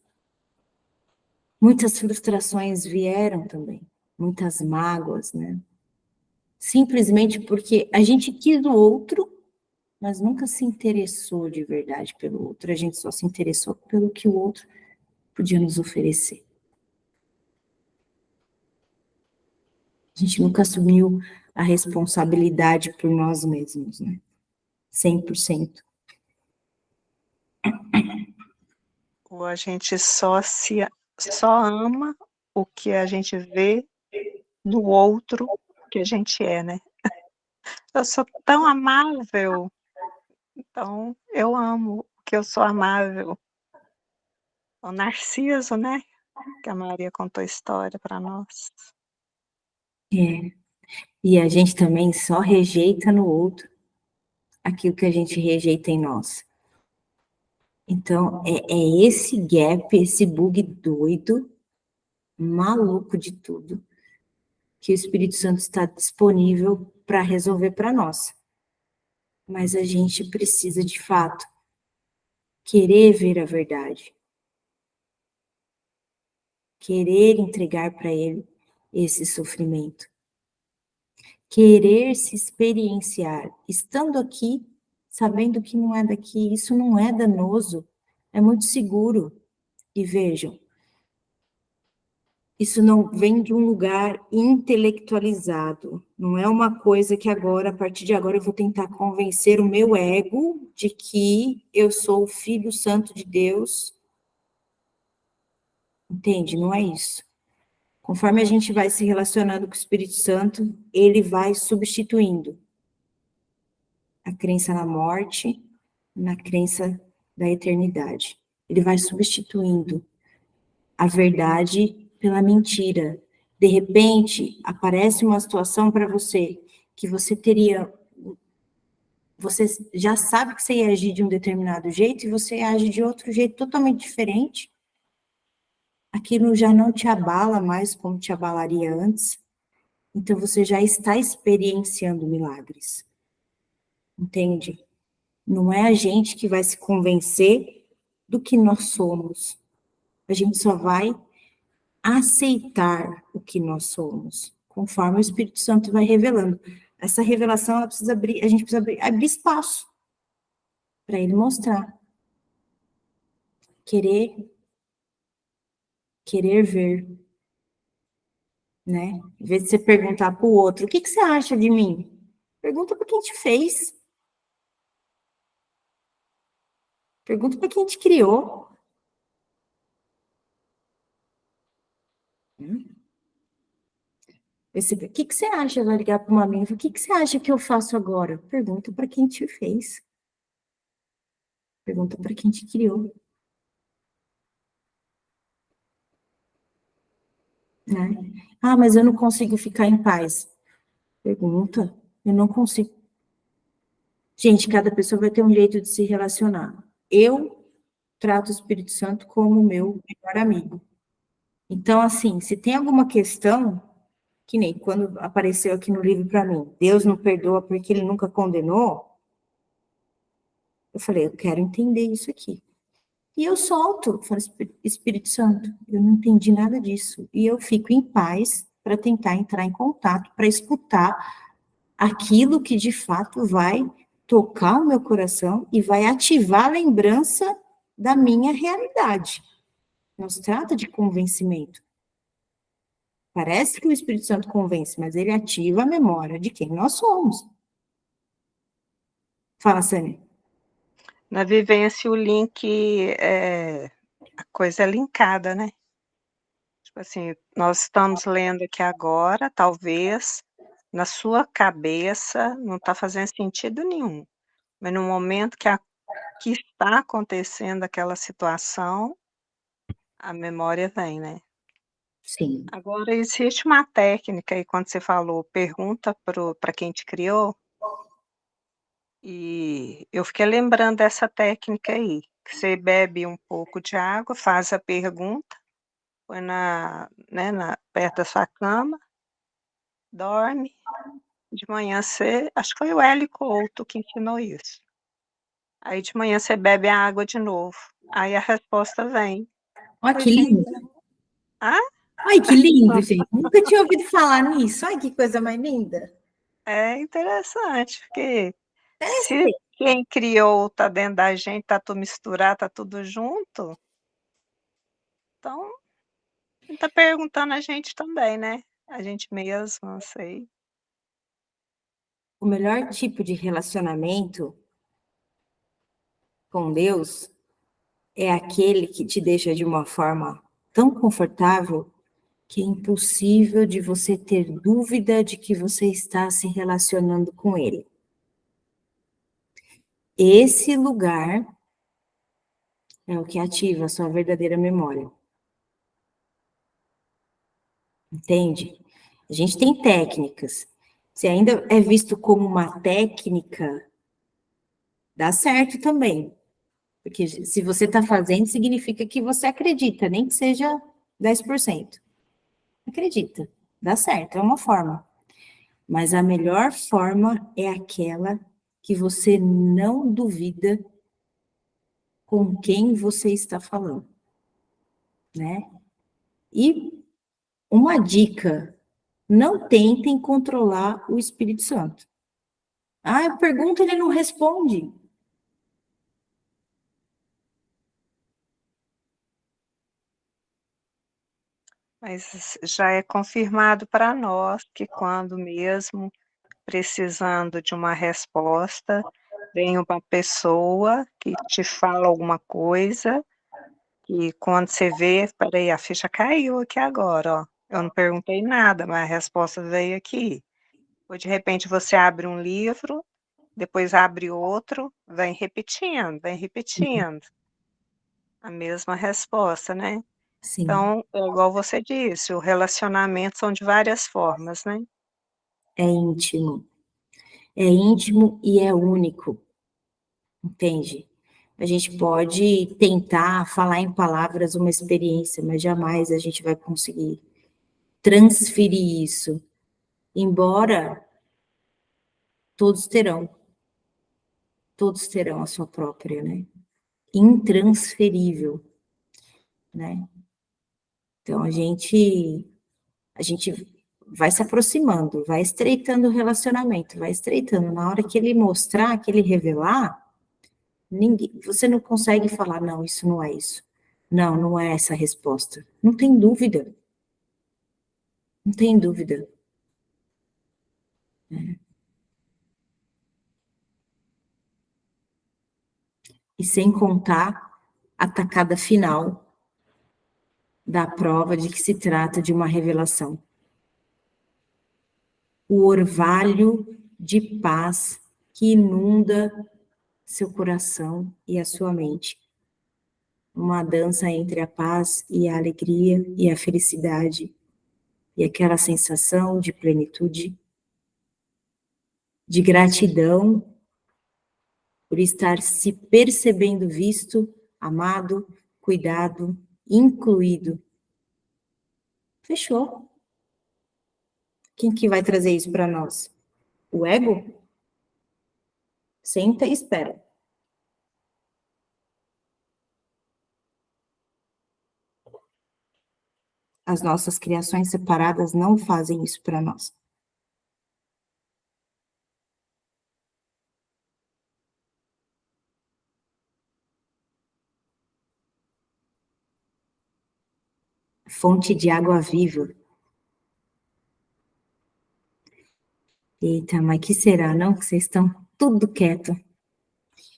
S1: muitas frustrações vieram também, muitas mágoas, né? Simplesmente porque a gente quis o outro, mas nunca se interessou de verdade pelo outro. A gente só se interessou pelo que o outro podia nos oferecer. A gente nunca assumiu a responsabilidade por nós mesmos, né? 100%.
S2: Ou a gente só ama o que a gente vê no outro que a gente é, né. Eu sou tão amável, então eu amo que eu sou amável. O Narciso, né, que a Maria contou a história para nós.
S1: É. E a gente também só rejeita no outro aquilo que a gente rejeita em nós. Então, é esse gap, esse bug doido, maluco de tudo, que o Espírito Santo está disponível para resolver para nós. Mas a gente precisa, de fato, querer ver a verdade, querer entregar para Ele esse sofrimento, querer se experienciar, estando aqui, sabendo que não é daqui, isso não é danoso, é muito seguro. E vejam, isso não vem de um lugar intelectualizado, não é uma coisa que agora, a partir de agora, eu vou tentar convencer o meu ego de que eu sou o Filho Santo de Deus. Entende? Não é isso. Conforme a gente vai se relacionando com o Espírito Santo, ele vai substituindo a crença na morte, na crença da eternidade. Ele vai substituindo a verdade pela mentira. De repente, aparece uma situação para você que você já sabe que você ia agir de um determinado jeito e você age de outro jeito totalmente diferente. Aquilo já não te abala mais como te abalaria antes. Então você já está experienciando milagres. Entende? Não é a gente que vai se convencer do que nós somos. A gente só vai aceitar o que nós somos, conforme o Espírito Santo vai revelando. Essa revelação, ela precisa abrir, a gente precisa abrir espaço para ele mostrar. Querer ver, né? Em vez de você perguntar para o outro, o que você acha de mim? Pergunta para quem te fez. Pergunta para quem te criou. O que você acha? Vai ligar para uma amiga, o que você acha que eu faço agora? Pergunta para quem te fez. Pergunta para quem te criou. Né? Ah, mas eu não consigo ficar em paz. Pergunta, eu não consigo. Gente, cada pessoa vai ter um jeito de se relacionar. Eu trato o Espírito Santo como meu melhor amigo. Então, assim, se tem alguma questão, que nem quando apareceu aqui no livro para mim, Deus não perdoa porque ele nunca condenou, eu falei, eu quero entender isso aqui. E eu solto, falo, Espírito Santo, eu não entendi nada disso. E eu fico em paz para tentar entrar em contato, para escutar aquilo que de fato vai tocar o meu coração e vai ativar a lembrança da minha realidade. Não se trata de convencimento. Parece que o Espírito Santo convence, mas ele ativa a memória de quem nós somos. Fala, Sânia.
S2: Na vivência, o link, a coisa é linkada, né? Tipo assim, nós estamos lendo aqui agora, talvez na sua cabeça não está fazendo sentido nenhum, mas no momento que está acontecendo aquela situação, a memória vem, né.
S1: Sim.
S2: Agora existe uma técnica aí, quando você falou, pergunta para quem te criou, e eu fiquei lembrando dessa técnica aí, que você bebe um pouco de água, faz a pergunta, põe né, perto da sua cama, dorme, de manhã você acho que foi o Hélio Couto que ensinou isso. Aí de manhã você bebe a água de novo, aí a resposta vem.
S1: Olha
S2: Falei:
S1: que
S2: "Gente,
S1: lindo.
S2: hã?"
S1: Ai, que lindo, gente. Nunca tinha ouvido falar nisso. Ai, que coisa mais linda.
S2: É interessante, porque se quem criou tá dentro da gente, tá tudo misturado, tá tudo junto, então ele tá perguntando a gente também, né, a gente mesmo, não sei.
S1: O melhor tipo de relacionamento com Deus é aquele que te deixa de uma forma tão confortável que é impossível de você ter dúvida de que você está se relacionando com Ele. Esse lugar é o que ativa a sua verdadeira memória. Entende? A gente tem técnicas. Se ainda é visto como uma técnica, dá certo também. Porque se você está fazendo, significa que você acredita, nem que seja 10%. Acredita, dá certo, é uma forma. Mas a melhor forma é aquela que você não duvida com quem você está falando, né? E uma dica, não tentem controlar o Espírito Santo. Ah, eu pergunto, ele não responde.
S2: Mas já é confirmado para nós que quando mesmo precisando de uma resposta, vem uma pessoa que te fala alguma coisa, e quando você vê: "Espera aí, a ficha caiu aqui agora, ó, eu não perguntei nada, mas a resposta veio aqui". Ou de repente você abre um livro, depois abre outro, vem repetindo a mesma resposta, né.
S1: Sim,
S2: Então, é igual você disse, o relacionamento são de várias formas, né.
S1: é íntimo. É íntimo e é único, entende? A gente pode tentar falar em palavras uma experiência, mas jamais a gente vai conseguir transferir isso. Embora todos todos terão a sua própria, né? Intransferível, né? Então, a gente vai se aproximando, vai estreitando o relacionamento, vai estreitando. Na hora que ele mostrar, que ele revelar, você não consegue falar, não, isso não é isso. Não, não é essa a resposta. Não tem dúvida. Não tem dúvida. E sem contar a tacada final da prova de que se trata de uma revelação. O orvalho de paz que inunda seu coração e a sua mente. Uma dança entre a paz e a alegria e a felicidade e aquela sensação de plenitude, de gratidão por estar se percebendo visto, amado, cuidado, incluído. Fechou. Quem que vai trazer isso para nós? O ego? Senta e espera. As nossas criações separadas não fazem isso para nós. Fonte de água viva. Eita, mas que será, não? Que vocês estão tudo quieto.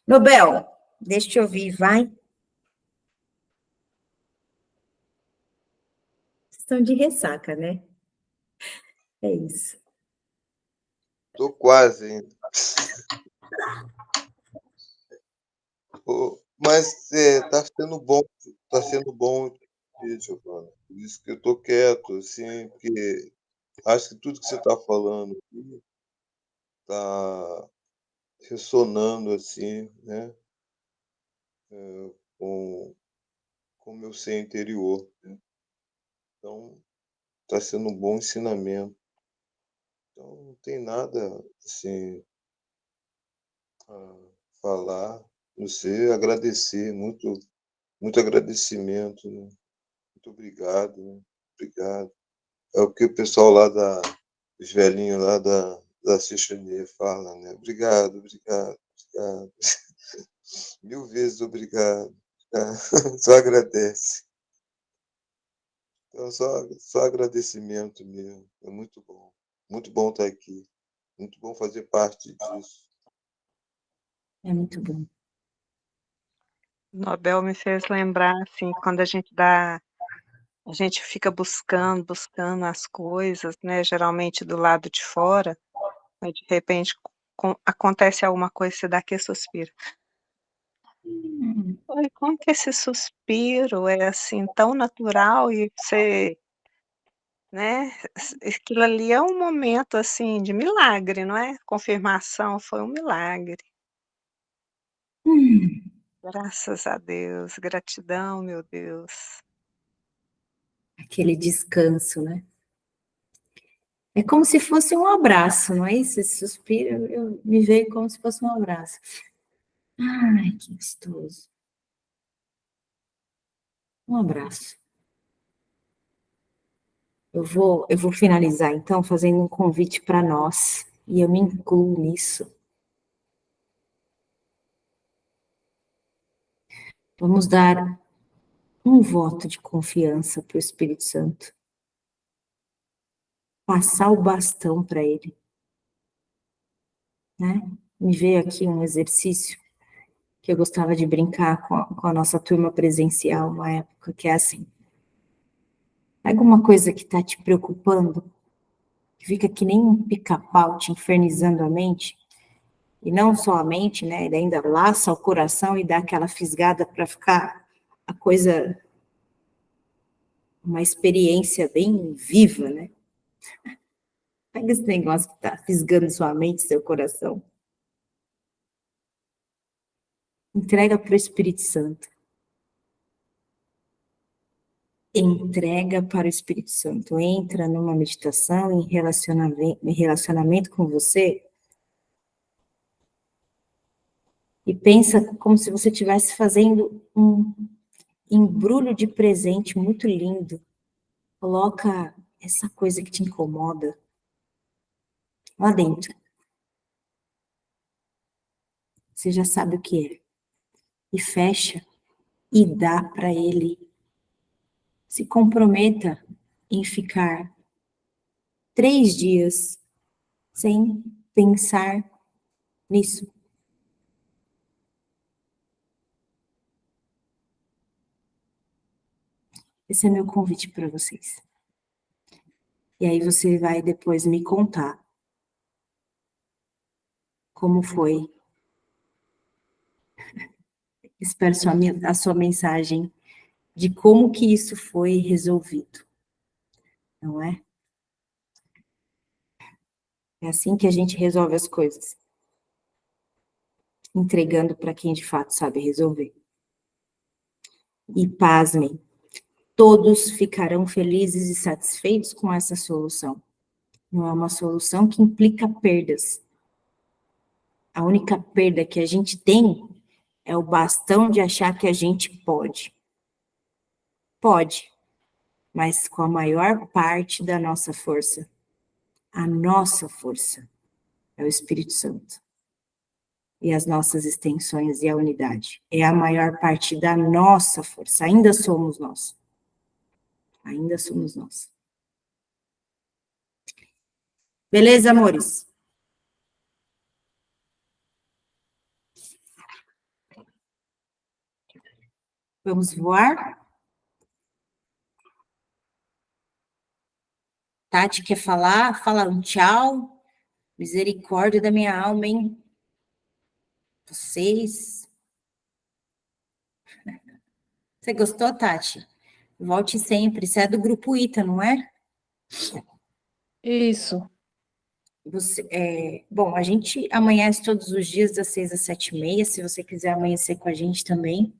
S1: Nobel, deixa eu te ouvir, vai. Vocês estão de ressaca, né? É isso.
S4: Tô quase ainda. Mas tá sendo bom, Giovana. Por isso que eu tô quieto, assim, porque acho que tudo que você tá falando aqui tá ressonando, assim, né, com o meu ser interior, né. Então, tá sendo um bom ensinamento. Então, não tem nada, assim, a falar, a não ser agradecer, muito agradecimento, né. Muito obrigado, né, obrigado. É o que o pessoal lá os velhinhos lá da Cichonê fala, né, "Obrigado, obrigado, obrigado". 1000 vezes obrigado, só agradece. Então só agradecimento mesmo, é muito bom estar aqui, muito bom fazer parte disso.
S1: É muito bom.
S2: Nobel me fez lembrar, assim, quando a gente fica buscando as coisas, né, geralmente do lado de fora, aí de repente acontece alguma coisa, você dá aquele suspiro. Ai, como que esse suspiro é, assim, tão natural e você, né, aquilo ali é um momento, assim, de milagre, não é? Confirmação, foi um milagre. Graças a Deus, gratidão, meu Deus.
S1: Aquele descanso, né? É como se fosse um abraço, não é isso? Esse suspiro, me veio como se fosse um abraço. Ai, que gostoso. Um abraço. Eu vou finalizar, então, fazendo um convite para nós, e eu me incluo nisso. Vamos dar um voto de confiança para o Espírito Santo. Passar o bastão para ele, né? Me veio aqui um exercício que eu gostava de brincar com a nossa turma presencial, uma época que é assim. Pega uma coisa que está te preocupando, que fica que nem um pica-pau te infernizando a mente, e não só a mente, né? Ele ainda laça o coração e dá aquela fisgada para ficar a coisa, uma experiência bem viva, né? Pega esse negócio que está fisgando sua mente, seu coração. Entrega para o Espírito Santo. Entrega para o Espírito Santo. Entra numa meditação, em relacionamento com você, e pensa como se você estivesse fazendo um embrulho de presente muito lindo Coloca essa coisa que te incomoda lá dentro. Você já sabe o que é. E fecha e dá para ele. Se comprometa em ficar 3 dias sem pensar nisso. Esse é meu convite para vocês. E aí você vai depois me contar como foi. Espero a sua mensagem de como que isso foi resolvido, não é? É assim que a gente resolve as coisas, entregando para quem de fato sabe resolver. E pasmem, todos ficarão felizes e satisfeitos com essa solução. Não é uma solução que implica perdas. A única perda que a gente tem é o bastão de achar que a gente pode. Pode, mas com a maior parte da nossa força. A nossa força é o Espírito Santo. E as nossas extensões e a unidade. É a maior parte da nossa força. Ainda somos nós. Ainda somos nós. Beleza, amores? Vamos voar? Tati quer falar? Fala um tchau. Misericórdia da minha alma, hein? Vocês. Você gostou, Tati? Volte sempre. Você é do grupo ITA, não é?
S3: Isso.
S1: Bom, a gente amanhece todos os dias das 6 às 7h30. Se você quiser amanhecer com a gente também.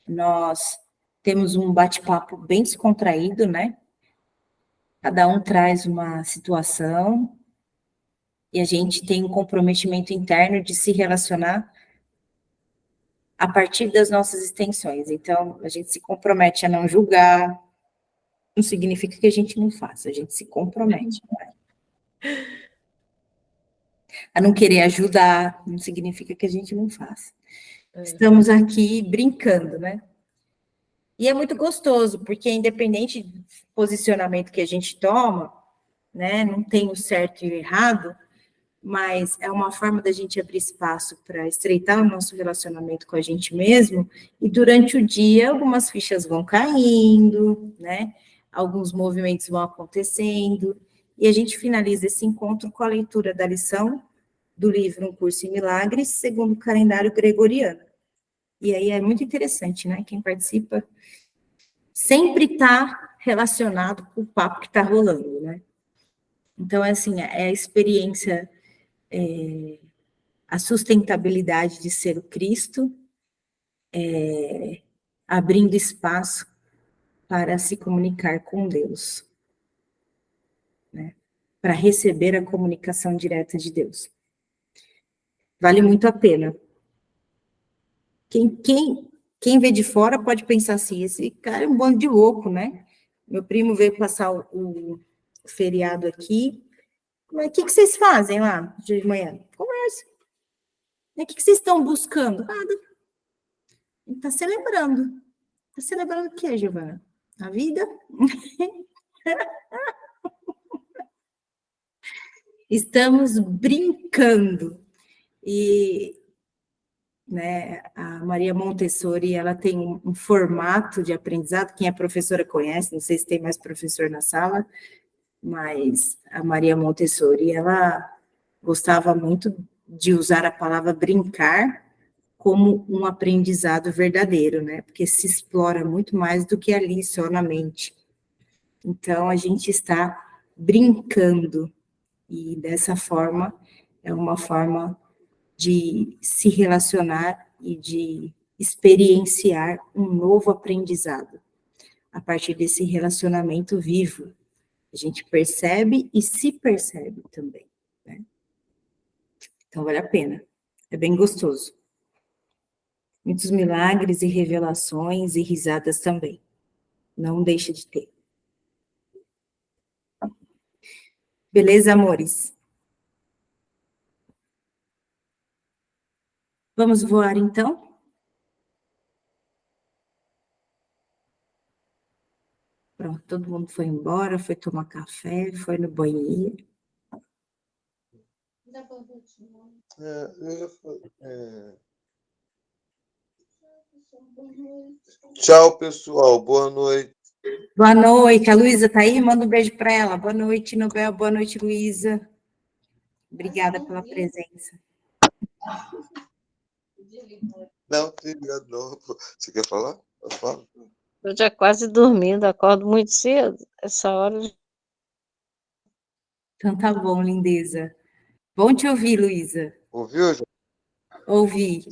S1: Nós temos um bate-papo bem descontraído, né? Cada um traz uma situação e a gente tem um comprometimento interno de se relacionar a partir das nossas extensões. Então, a gente se compromete a não julgar, não significa que a gente não faça, a gente se compromete, né? A não querer ajudar, não significa que a gente não faça. Estamos aqui brincando, né? E é muito gostoso, porque independente do posicionamento que a gente toma, né, não tem o certo e o errado, mas é uma forma da gente abrir espaço para estreitar o nosso relacionamento com a gente mesmo, e durante o dia algumas fichas vão caindo, né? Alguns movimentos vão acontecendo, e a gente finaliza esse encontro com a leitura da lição do livro Um Curso em Milagres, segundo o calendário gregoriano. E aí é muito interessante, né? Quem participa sempre está relacionado com o papo que está rolando, né? Então, assim, é a experiência, a sustentabilidade de ser o Cristo, abrindo espaço para se comunicar com Deus, né? Para receber a comunicação direta de Deus. Vale muito a pena. Quem vê de fora pode pensar assim, esse cara é um bando de louco, né? Meu primo veio passar o feriado aqui. Mas o que vocês fazem lá de manhã? Conversa. E o que vocês estão buscando? Nada. Está celebrando. Está celebrando o quê, Giovana? A vida? Estamos brincando. E, né, a Maria Montessori, ela tem um formato de aprendizado, quem é professora conhece, não sei se tem mais professor na sala, mas a Maria Montessori, ela gostava muito de usar a palavra brincar como um aprendizado verdadeiro, né? Porque se explora muito mais do que ali só na mente. Então, a gente está brincando, e dessa forma, é uma forma de se relacionar e de experienciar um novo aprendizado, a partir desse relacionamento vivo. A gente percebe e se percebe também, né? Então, vale a pena. É bem gostoso. Muitos milagres e revelações e risadas também. Não deixa de ter. Beleza, amores? Vamos voar, então? Pronto, todo mundo foi embora, foi tomar café, foi no banheiro.
S4: Eu ia Tchau, pessoal. Boa noite.
S1: Boa noite. A Luísa tá aí? Manda um beijo para ela. Boa noite, Nobel. Boa noite, Luísa. Obrigada pela presença.
S4: Não, obrigado, não. Você quer falar? Eu falo.
S5: Eu já quase dormindo, acordo muito cedo, essa hora.
S1: Então tá bom, lindeza. Bom te ouvir, Luísa.
S4: Ouviu, João?
S1: Ouvi.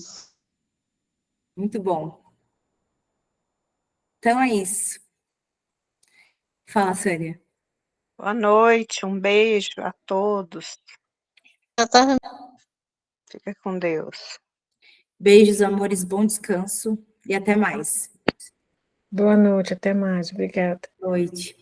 S1: Muito bom. Então é isso. Fala, Sânia.
S2: Boa noite, um beijo a todos.
S5: Já tá.
S2: Fica com Deus.
S1: Beijos, amores, bom descanso e até mais.
S3: Boa noite, até mais. Obrigada.
S1: Boa noite.